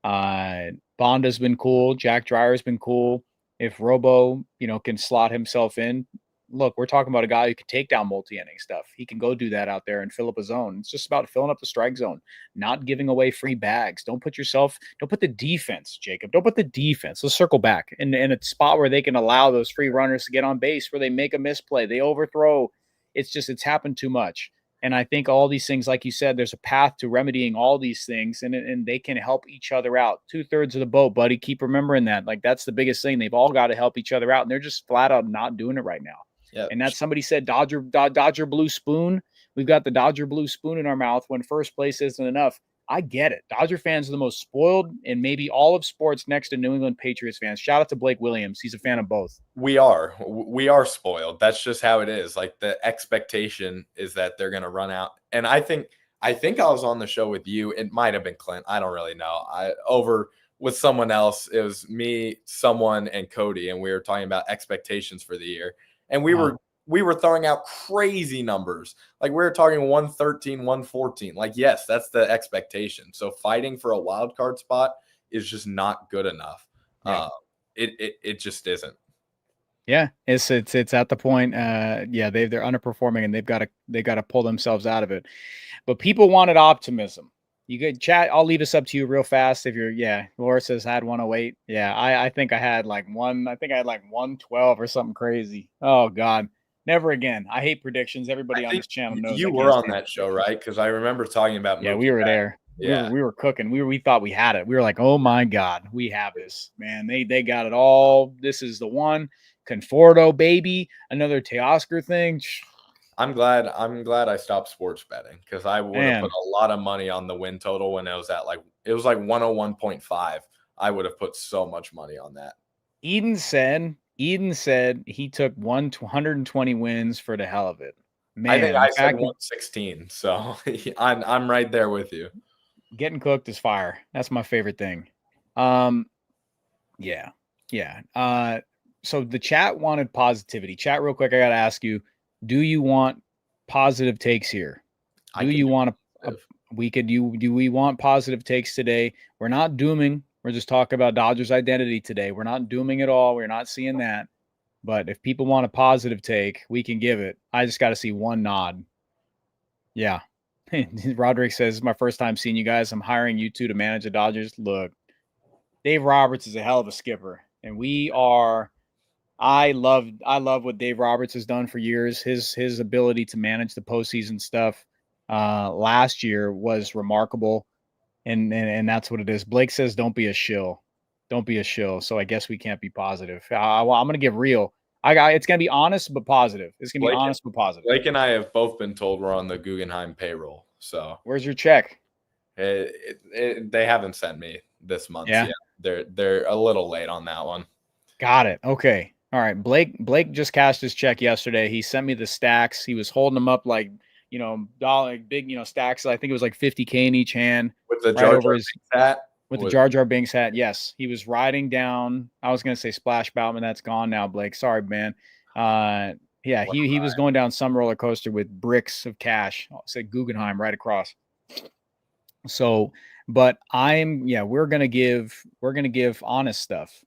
Bonda's been cool. Jack Dreyer's been cool. If Robo, can slot himself in, look, we're talking about a guy who can take down multi-inning stuff. He can go do that out there and fill up a zone. It's just about filling up the strike zone, not giving away free bags. Don't put the defense, Jacob. Don't put the defense. Let's circle back in a spot where they can allow those free runners to get on base, where they make a misplay, they overthrow. It's happened too much. And I think all these things, like you said, there's a path to remedying all these things, and they can help each other out. 2/3 of the boat, buddy. Keep remembering that. That's the biggest thing. They've all got to help each other out, and they're just flat out not doing it right now. Yep. And that's, somebody said Dodger blue spoon. We've got the Dodger blue spoon in our mouth when first place isn't enough. I get it. Dodger fans are the most spoiled in maybe all of sports, next to New England Patriots fans. Shout out to Blake Williams. He's a fan of both. We are spoiled. That's just how it is. The expectation is that they're going to run out. And I think I was on the show with you. It might have been Clint. I don't really know. Over with someone else. It was me, someone, and Cody. And we were talking about expectations for the year. And we were throwing out crazy numbers. We were talking 113, 114. Yes, that's the expectation. So fighting for a wild card spot is just not good enough. Yeah. It just isn't. Yeah, it's at the point. They're underperforming, and they got to pull themselves out of it. But people wanted optimism. You could chat. I'll leave this up to you real fast. If you're, Laura says I had 108. Yeah, I think I had 112 or something crazy. Oh God, never again. I hate predictions. Everybody on this channel knows. You were on that show, right? Because I remember talking about. Yeah, we were there. Yeah, we were cooking. We thought we had it. We were like, oh my God, we have this, man. They got it all. This is the one. Conforto, baby. Another Teoscar thing. I'm glad I stopped sports betting because I would have Man, put a lot of money on the win total when it was at like 101.5. I would have put so much money on that. Eden said he took 120 wins for the hell of it. I think Man, the I said fact that 116, so I'm right there with you. getting cooked is fire. That's my favorite thing. Yeah. Yeah. So the chat wanted positivity. Chat real quick, I got to ask you, do you want positive takes here? I Do can you do want positive. do we want positive takes today? We're not dooming. We're just talking about Dodgers identity today. We're not dooming at all. We're not seeing that. But if people want a positive take, we can give it. I just got to see one nod. Yeah. Roderick says, "It's my first time seeing you guys. I'm hiring you two to manage the Dodgers." Look, Dave Roberts is a hell of a skipper, and we are. I love what Dave Roberts has done for years. His ability to manage the postseason stuff last year was remarkable, and that's what it is. Blake says, "Don't be a shill, don't be a shill." So I guess we can't be positive. Well, I'm gonna give real. It's gonna be honest but positive. It's gonna be honest but positive. Blake and I have both been told we're on the Guggenheim payroll. So Where's your check? they haven't sent me this month Yeah, yet. They're a little late on that one. got it. Okay. All right. Blake just cashed his check yesterday. He sent me the stacks. He was holding them up like, dollar big, stacks. I think it was like 50K in each hand. With the right Jar over Jar his Binks hat. with the Jar Jar Binks hat. Yes. He was riding down. I was gonna say Splash Mountain. That's gone now, Blake. Sorry, man. Yeah, he was going down some roller coaster with bricks of cash. I'll say Guggenheim right across. So, but we're gonna give honest stuff.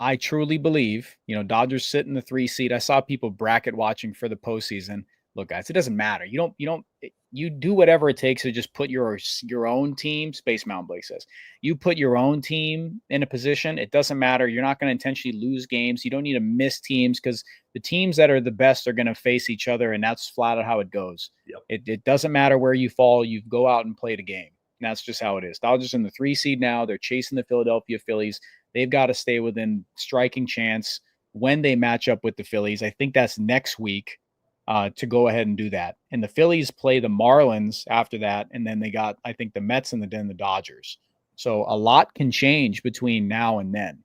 I truly believe, Dodgers sit in the 3 seed. I saw people bracket watching for the postseason. Look, guys, it doesn't matter. You do whatever it takes to just put your own team. Space Mountain Blake says you put your own team in a position. It doesn't matter. You're not going to intentionally lose games. You don't need to miss teams because the teams that are the best are going to face each other, and that's flat out how it goes. Yep. It doesn't matter where you fall. You go out and play the game. And that's just how it is. Dodgers in the 3 seed now. They're chasing the Philadelphia Phillies. They've got to stay within striking chance when they match up with the Phillies. I think that's next week to go ahead and do that. And the Phillies play the Marlins after that. And then they got, I think, the Mets and then the Dodgers. So a lot can change between now and then.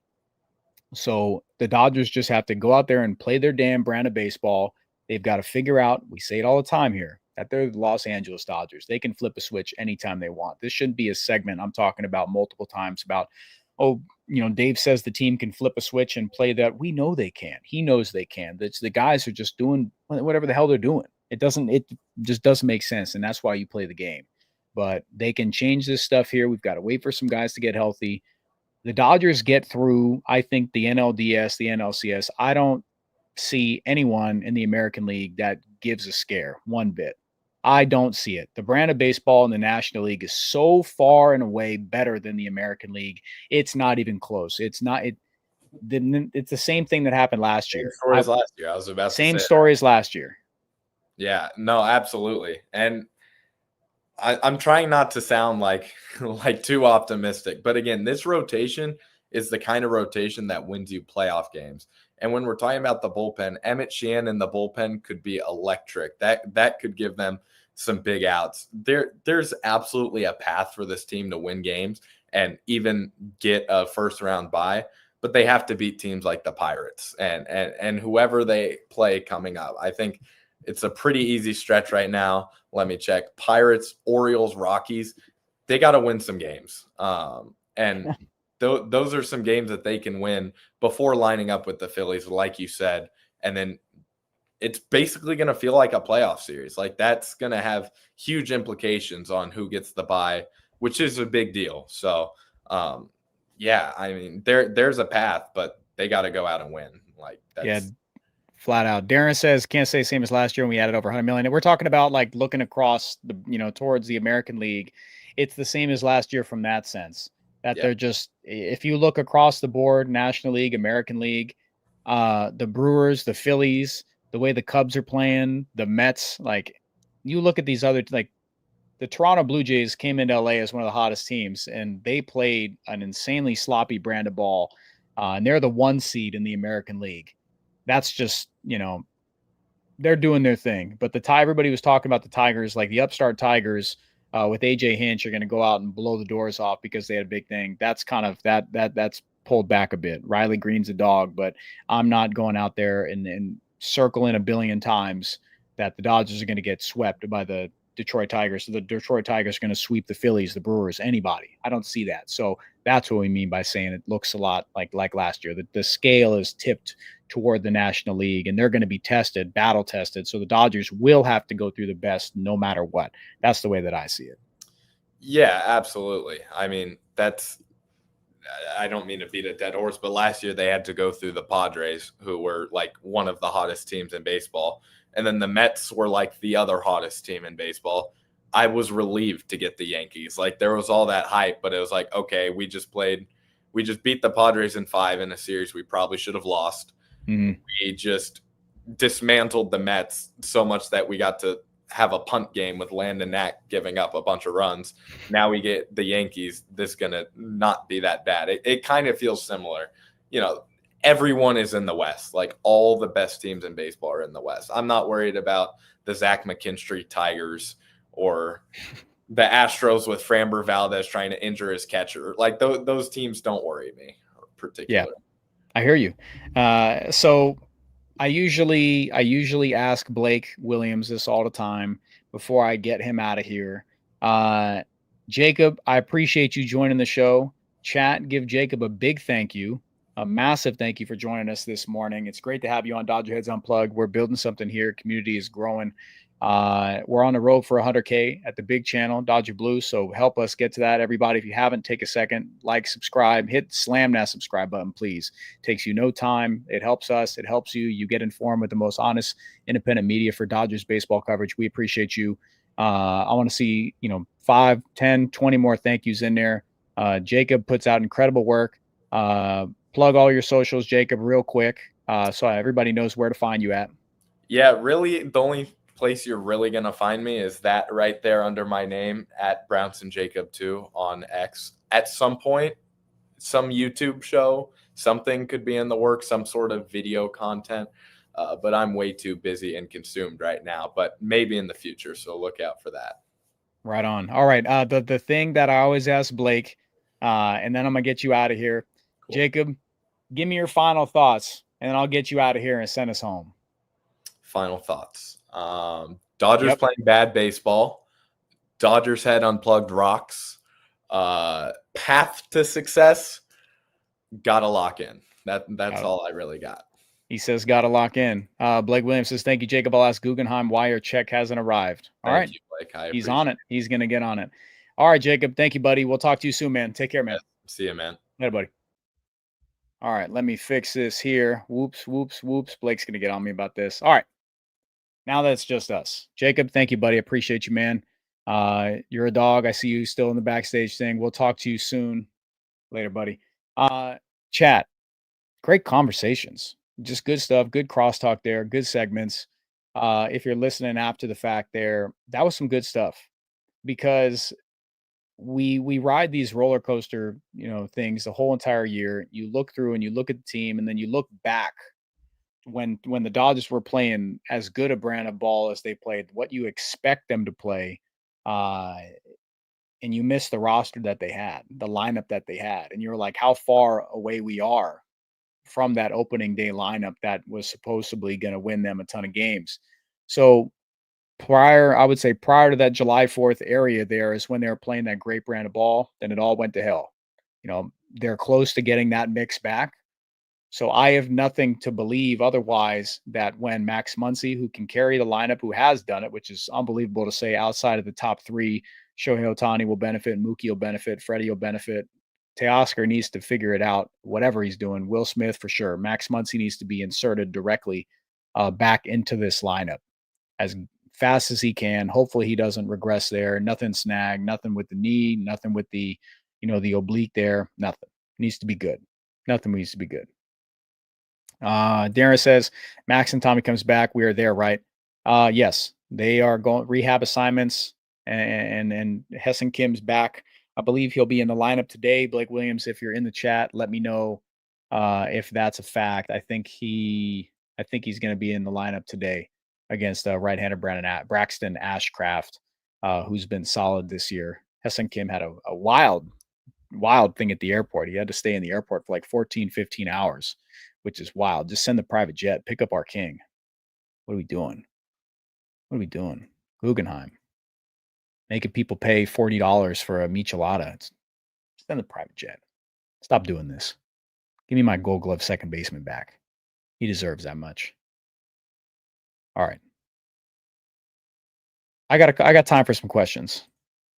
So the Dodgers just have to go out there and play their damn brand of baseball. They've got to figure out, we say it all the time here, that they're the Los Angeles Dodgers. They can flip a switch anytime they want. This shouldn't be a segment I'm talking about multiple times about, Dave says the team can flip a switch and play that. We know they can. He knows they can. It's the guys are just doing whatever the hell they're doing. It just doesn't make sense. And that's why you play the game. But they can change this stuff here. We've got to wait for some guys to get healthy. The Dodgers get through, I think, the NLDS, the NLCS. I don't see anyone in the American League that gives a scare one bit. I don't see it. The brand of baseball in the National League is so far and away better than the American League. It's not even close. It's the same thing that happened last year. Same story as last year. I was about to say same story as last year. Yeah, no, absolutely. And I'm trying not to sound like too optimistic, but again, this rotation is the kind of rotation that wins you playoff games. And when we're talking about the bullpen, Emmett Sheehan in the bullpen could be electric. That could give them some big outs. There's absolutely a path for this team to win games and even get a first round bye, but they have to beat teams like the Pirates and whoever they play coming up. I think it's a pretty easy stretch right now. Let me check. Pirates, Orioles, Rockies. They got to win some games. And those are some games that they can win before lining up with the Phillies, like you said. And then it's basically going to feel like a playoff series. Like that's going to have huge implications on who gets the bye, which is a big deal. So, yeah, I mean, there's a path, but they got to go out and win. Like that's. Yeah. Flat out. Darren says, can't say same as last year when we added over 100 million. And we're talking about like looking across the, towards the American League. It's the same as last year from that sense that they're just, if you look across the board, National League, American League, the Brewers, the Phillies, the way the Cubs are playing, the Mets, like you look at these other, like the Toronto Blue Jays came into LA as one of the hottest teams and they played an insanely sloppy brand of ball. And they're the 1 seed in the American League. That's just, they're doing their thing. But everybody was talking about the Tigers, like the upstart Tigers with AJ Hinch are going to go out and blow the doors off because they had a big thing. That's kind of that's pulled back a bit. Riley Green's a dog, but I'm not going out there and circling a billion times that the Dodgers are going to get swept by the Detroit Tigers. So the Detroit Tigers are going to sweep the Phillies, the Brewers, anybody. I don't see that. So that's what we mean by saying it looks a lot like last year. The scale is tipped toward the National League, and they're going to be tested, battle tested. So the Dodgers will have to go through the best no matter what. That's the way that I see it. Yeah, absolutely. I mean, I don't mean to beat a dead horse, but last year they had to go through the Padres, who were like one of the hottest teams in baseball. And then the Mets were like the other hottest team in baseball. I was relieved to get the Yankees. Like there was all that hype, but it was like, okay, we just beat the Padres in 5 in a series we probably should have lost. Mm-hmm. We just dismantled the Mets so much that we got to have a punt game with Landon Knack giving up a bunch of runs. Now we get the Yankees. This is going to not be that bad. It kind of feels similar. You know, everyone is in the West. Like all the best teams in baseball are in the West. I'm not worried about the Zach McKinstry Tigers or the Astros with Framber Valdez trying to injure his catcher. Like those teams don't worry me particularly. Yeah, I hear you. So I usually ask Blake Williams this all the time before I get him out of here. Jacob, I appreciate you joining the show. Chat, give Jacob a big thank you, a massive thank you for joining us this morning. It's great to have you on DodgerHeads Unplugged. We're building something here. Community is growing. We're on the road for 100K at the big channel, Dodger Blue. So help us get to that. Everybody, if you haven't, take a second, like, subscribe, slam that subscribe button, please. It takes you no time. It helps us. It helps you. You get informed with the most honest, independent media for Dodgers baseball coverage. We appreciate you. I want to see, 5, 10, 20 more thank yous in there. Jacob puts out incredible work. Plug all your socials, Jacob, real quick. So everybody knows where to find you at. Yeah, really, the only place you're really going to find me is that right there under my name at Brownson Jacob 2 on X. At some point, some YouTube show, something could be in the works, some sort of video content, but I'm way too busy and consumed right now, but maybe in the future, so look out for that. Right on. All right. The thing that I always ask Blake, and then I'm going to get you out of here. Cool. Jacob, give me your final thoughts, and then I'll get you out of here and send us home. Final thoughts. Dodgers playing bad baseball. Dodgers Head Unplugged rocks. Path to success. Gotta lock in. That's all I really got. He says gotta lock in. Blake Williams says, thank you, Jacob. I'll ask Guggenheim why your check hasn't arrived. All right. Thank you, Blake. He's on it. He's gonna get on it. All right, Jacob. Thank you, buddy. We'll talk to you soon, man. Take care, man. See you, man. Later, buddy. All right, let me fix this here. Whoops. Blake's gonna get on me about this. All right. Now that's just us. Jacob, thank you, buddy. Appreciate you, man. You're a dog. I see you still in the backstage thing. We'll talk to you soon. Later, buddy. Chat. Great conversations. Just good stuff. Good crosstalk there. Good segments. If you're listening after the fact there, that was some good stuff because we ride these roller coaster, things the whole entire year. You look through and you look at the team and then you look back when the Dodgers were playing as good a brand of ball as they played, what you expect them to play, and you miss the roster that they had, the lineup that they had, and you're like, how far away we are from that opening day lineup that was supposedly going to win them a ton of games. So prior to that July 4th area there is when they were playing that great brand of ball, then it all went to hell. They're close to getting that mix back. So I have nothing to believe otherwise that when Max Muncy, who can carry the lineup, who has done it, which is unbelievable to say outside of the top 3, Shohei Ohtani will benefit, Mookie will benefit, Freddie will benefit. Teoscar needs to figure it out, whatever he's doing. Will Smith for sure. Max Muncy needs to be inserted directly back into this lineup as fast as he can. Hopefully he doesn't regress there. Nothing snagged, nothing with the knee, nothing with the, the oblique there. Nothing. Needs to be good. Nothing needs to be good. Darren says Max and Tommy comes back. We are there, right? Yes, they are going rehab assignments, and Hessen Kim's back. I believe he'll be in the lineup today. Blake Williams, if you're in the chat, let me know if that's a fact. I think he's going to be in the lineup today. against right-hander Braxton Ashcraft, who's been solid this year. Hesson Kim had a wild thing at the airport. He had to stay in the airport for like 14, 15 hours, which is wild. Just send the private jet, pick up our king. What are we doing? What are we doing? Guggenheim. Making people pay $40 for a michelada. Send the private jet. Stop doing this. Give me my Gold Glove second baseman back. He deserves that much. All right. I got time for some questions.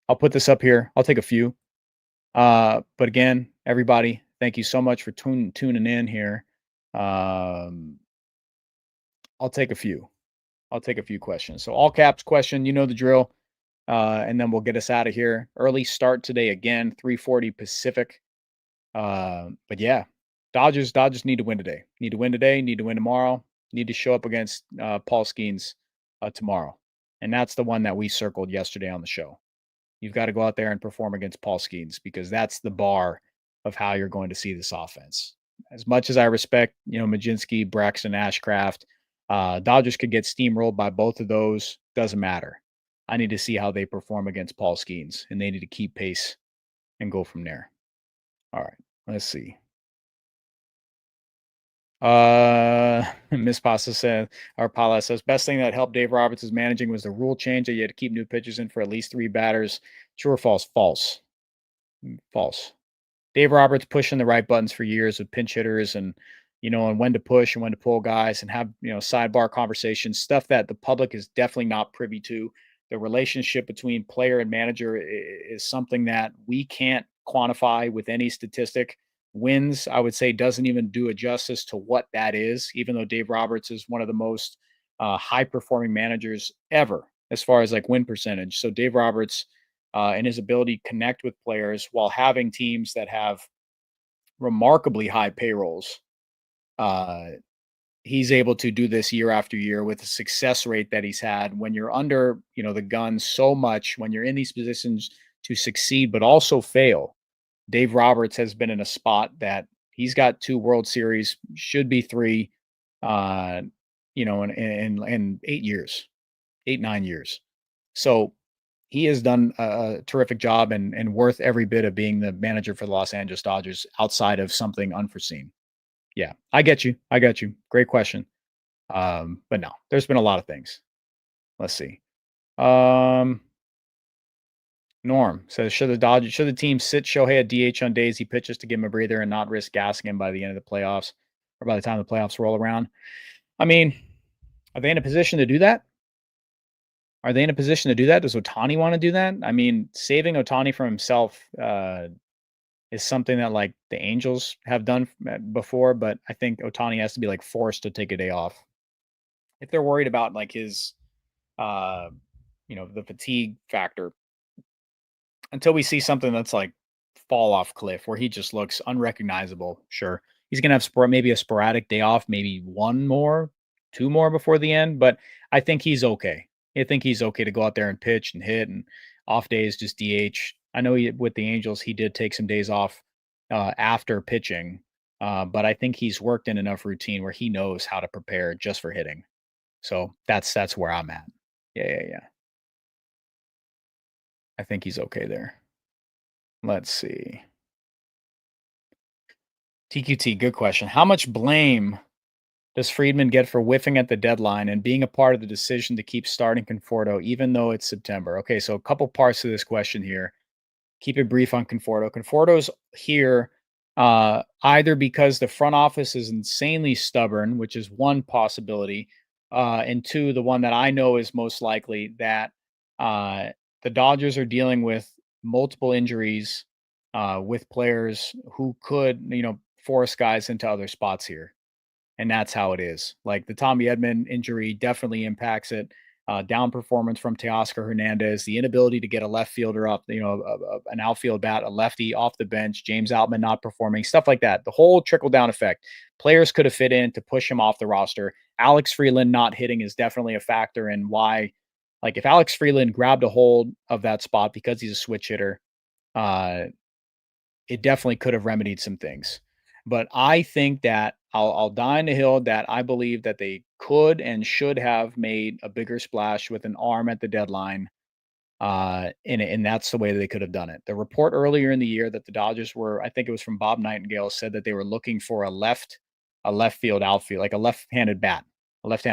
I'll put this up here. I'll take a few. But again, everybody, thank you so much for tuning in here. I'll take a few. I'll take a few questions. So all caps question, you know the drill. And then we'll get us out of here. Early start today again, 3:40 Pacific. But yeah, Dodgers need to win today. Need to win today. Need to win tomorrow. Need to show up against Paul Skeens tomorrow. And that's the one that we circled yesterday on the show. You've got to go out there and perform against Paul Skeens because that's the bar of how you're going to see this offense. As much as I respect, Majinski, Braxton, Ashcraft, Dodgers could get steamrolled by both of those. Doesn't matter. I need to see how they perform against Paul Skeens, and they need to keep pace and go from there. All right, let's see. Miss Pasta says, or Pala says, best thing that helped Dave Roberts' managing was the rule change that you had to keep new pitchers in for at least 3 batters. True or false? False. False. Dave Roberts pushing the right buttons for years with pinch hitters and when to push and when to pull guys and have, sidebar conversations, stuff that the public is definitely not privy to. The relationship between player and manager is something that we can't quantify with any statistic. Wins, I would say, doesn't even do a justice to what that is, even though Dave Roberts is one of the most high-performing managers ever as far as like win percentage. So Dave Roberts and his ability to connect with players while having teams that have remarkably high payrolls, he's able to do this year after year with the success rate that he's had when you're under, the gun so much, when you're in these positions to succeed, but also fail. Dave Roberts has been in a spot that he's got 2 World Series, should be 3, in 8 years, 8-9 years. So he has done a terrific job and worth every bit of being the manager for the Los Angeles Dodgers outside of something unforeseen. Yeah, I get you. Great question. But no, there's been a lot of things. Let's see. Norm says, should the team sit Shohei at DH on days he pitches to give him a breather and not risk gassing him by the end of the playoffs or by the time the playoffs roll around? I mean, are they in a position to do that? Does Ohtani want to do that? I mean, saving Ohtani from himself is something that like the Angels have done before, but I think Ohtani has to be like forced to take a day off. If they're worried about like his, the fatigue factor, until we see something that's like fall off cliff where he just looks unrecognizable, sure. He's going to have maybe a sporadic day off, maybe 1 more, 2 more before the end, but I think he's okay. I think he's okay to go out there and pitch and hit, and off days just DH. I know with the Angels, he did take some days off after pitching, but I think he's worked in enough routine where he knows how to prepare just for hitting. So that's where I'm at. Yeah. I think he's okay there. Let's see. TQT, good question. How much blame does Freeman get for whiffing at the deadline and being a part of the decision to keep starting Conforto, even though it's September? Okay, so a couple parts to this question here. Keep it brief on Conforto. Conforto's here either because the front office is insanely stubborn, which is one possibility, and 2, the one that I know is most likely, that the Dodgers are dealing with multiple injuries with players who could, force guys into other spots here. And that's how it is. Like the Tommy Edman injury definitely impacts it. Down performance from Teoscar Hernandez, the inability to get a left fielder up, an outfield bat, a lefty off the bench, James Outman not performing, stuff like that. The whole trickle-down effect. Players could have fit in to push him off the roster. Alex Freeland not hitting is definitely a factor in why. Like if Alex Freeland grabbed a hold of that spot because he's a switch hitter, it definitely could have remedied some things. But I think that I'll die on the hill that I believe that they could and should have made a bigger splash with an arm at the deadline. And that's the way they could have done it. The report earlier in the year that the Dodgers were, I think it was from Bob Nightingale, said that they were looking for a left field outfield, like a left-handed bat, left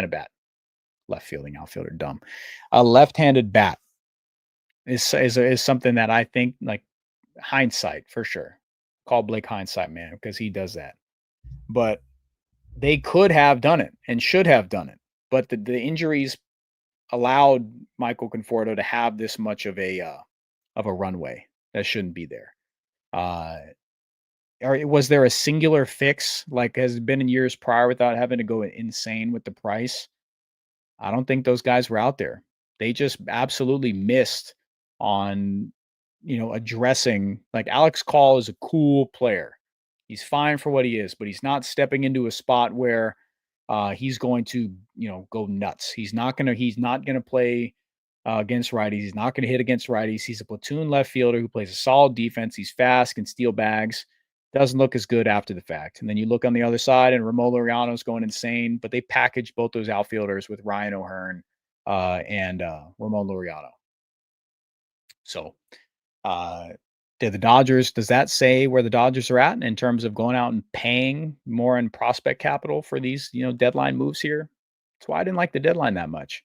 fielding outfielder, dumb. A left-handed bat is something that I think, like, hindsight for sure. Call Blake hindsight, man, because he does that. But they could have done it and should have done it. But the injuries allowed Michael Conforto to have this much of a runway that shouldn't be there. Or was there a singular fix like has been in years prior without having to go insane with the price? I don't think those guys were out there. They just absolutely missed on, addressing, like, Alex Call is a cool player. He's fine for what he is, but he's not stepping into a spot where he's going to, go nuts. He's not gonna play against righties. He's not gonna hit against righties. He's a platoon left fielder who plays a solid defense. He's fast, can steal bags. Doesn't look as good after the fact. And then you look on the other side, and Ramon Laureano's going insane. But they packaged both those outfielders with Ryan O'Hearn and Ramon Laureano. So, does that say where the Dodgers are at in terms of going out and paying more in prospect capital for these, deadline moves here? That's why I didn't like the deadline that much.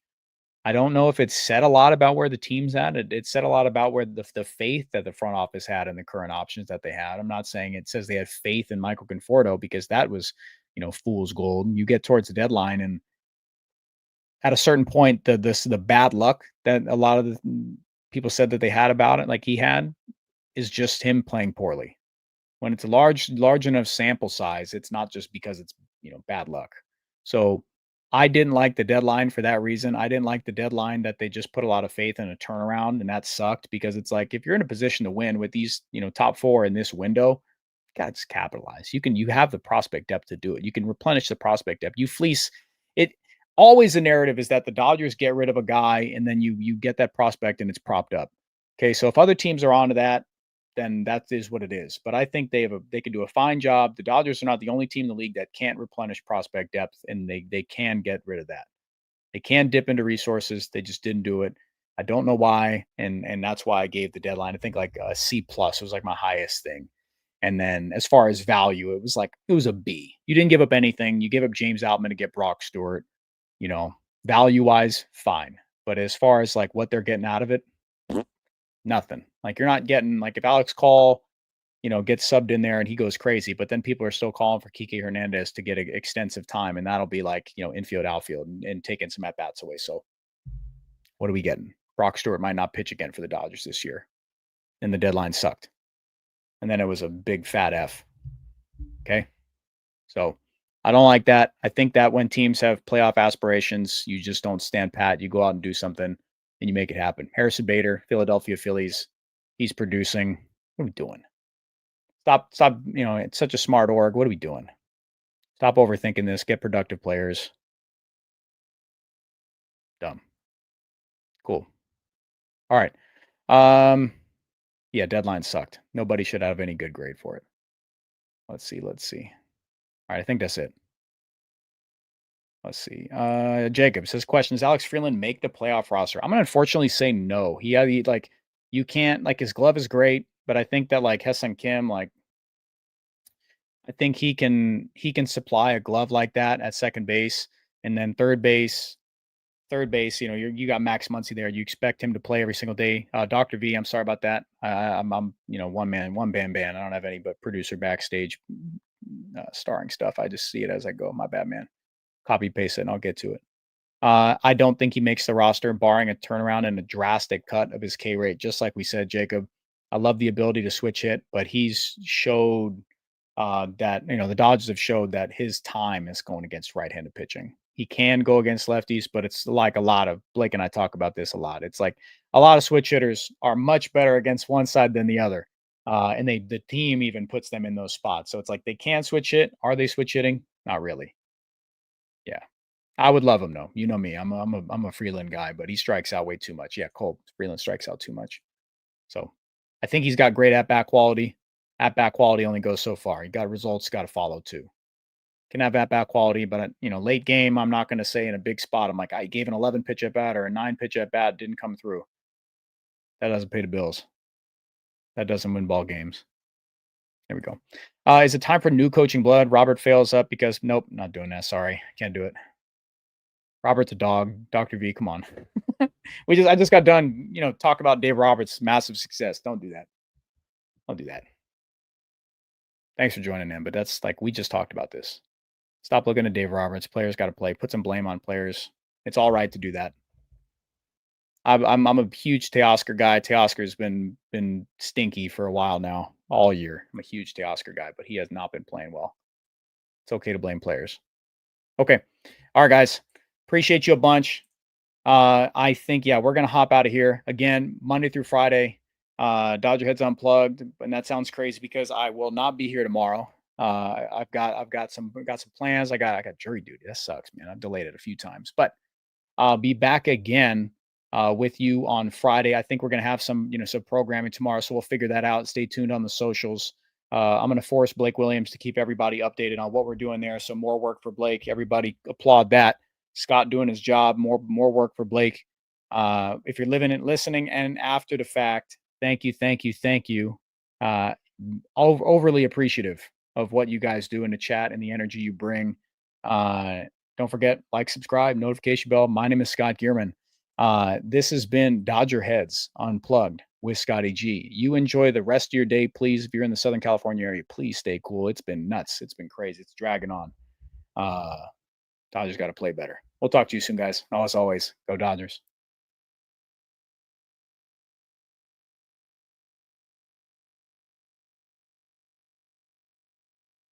I don't know if it said a lot about where the team's at. It said a lot about where the faith that the front office had in the current options that they had. I'm not saying it says they had faith in Michael Conforto, because that was, fool's gold. You get towards the deadline, and at a certain point, the bad luck that a lot of the people said that they had about it, like he had, is just him playing poorly. When it's a large enough sample size, it's not just because it's, bad luck. So I didn't like the deadline for that reason. I didn't like the deadline that they just put a lot of faith in a turnaround, and that sucked, because it's like, if you're in a position to win with these, top four in this window, God, just capitalize. You have the prospect depth to do it. You can replenish the prospect depth. You fleece it. Always the narrative is that the Dodgers get rid of a guy, and then you get that prospect and it's propped up. Okay, so if other teams are onto that, then that is what it is. But I think they can do a fine job. The Dodgers are not the only team in the league that can't replenish prospect depth, and they can get rid of that. They can dip into resources. They just didn't do it. I don't know why, and that's why I gave the deadline, I think, like a C+ was like my highest thing. And then as far as value, it was a B. You didn't give up anything. You gave up James Outman to get Brock Stewart. Value-wise, fine. But as far as like what they're getting out of it, nothing. Like, you're not getting, like, if Alex Call, gets subbed in there and he goes crazy, but then people are still calling for Kike Hernandez to get extensive time, and that'll be like, infield, outfield, and taking some at-bats away. So what are we getting? Brock Stewart might not pitch again for the Dodgers this year. And the deadline sucked. And then it was a big fat F. Okay? So I don't like that. I think that when teams have playoff aspirations, you just don't stand pat. You go out and do something, and you make it happen. Harrison Bader, Philadelphia Phillies, he's producing. What are we doing? Stop. It's such a smart org. What are we doing? Stop overthinking this. Get productive players. Dumb. Cool. All right. Yeah, deadline sucked. Nobody should have any good grade for it. Let's see. All right, I think that's it. Let's see. Jacob says, question, does Alex Freeland make the playoff roster? I'm going to unfortunately say no. You can't, like, his glove is great, but I think that, like, Hesson Kim, like, I think he can supply a glove like that at second base. And then third base, you got Max Muncy there. You expect him to play every single day. Dr. V, I'm sorry about that. I'm one man, one band. I don't have any but producer backstage starring stuff. I just see it as I go. My bad, man. Copy paste it and I'll get to it. I don't think he makes the roster, barring a turnaround and a drastic cut of his K rate. Just like we said, Jacob, I love the ability to switch hit, but he's showed that, the Dodgers have showed that his time is going against right-handed pitching. He can go against lefties, but it's like Blake and I talk about this a lot. It's like a lot of switch hitters are much better against one side than the other. And the team even puts them in those spots. So it's like they can switch hit. Are they switch hitting? Not really. Yeah. I would love him though. You know me. I'm a Freeland guy, but he strikes out way too much. Yeah, Cole. Freeland strikes out too much. So I think he's got great at-bat quality. At-bat quality only goes so far. You got results, got to follow too. can have at-bat quality, but, late game, I'm not going to say in a big spot, I'm like, I gave an 11 pitch at bat or a 9 pitch at bat, didn't come through. That doesn't pay the bills. That doesn't win ball games. There we go. Is it time for new coaching blood? Robert fails up because nope, not doing that. Sorry, can't do it. Robert's a dog. Dr. V, come on. I just got done, talk about Dave Roberts' massive success. Don't do that. Don't do that. Thanks for joining in, but that's like we just talked about this. Stop looking at Dave Roberts. Players got to play. Put some blame on players. It's all right to do that. I'm a huge Teoscar guy. Teoscar's been stinky for a while now, all year. I'm a huge Teoscar guy, but he has not been playing well. It's okay to blame players. Okay. All right, guys. Appreciate you a bunch. I think, we're going to hop out of here. Again, Monday through Friday, DodgerHeads Unplugged. And that sounds crazy because I will not be here tomorrow. I've got some plans. I got jury duty. That sucks, man. I've delayed it a few times, but I'll be back again with you on Friday. I think we're going to have some programming tomorrow. So we'll figure that out. Stay tuned on the socials. I'm going to force Blake Williams to keep everybody updated on what we're doing there. So more work for Blake. Everybody applaud that. Scott doing his job. More work for Blake. If you're listening, and after the fact, thank you. Overly appreciative of what you guys do in the chat and the energy you bring. Don't forget, like, subscribe, notification bell. My name is Scott Geirman. This has been DodgerHeads Unplugged with Scotty G. You enjoy the rest of your day, please. If you're in the Southern California area, please stay cool. It's been nuts. It's been crazy. It's dragging on. Dodgers got to play better. We'll talk to you soon, guys. As always, go Dodgers.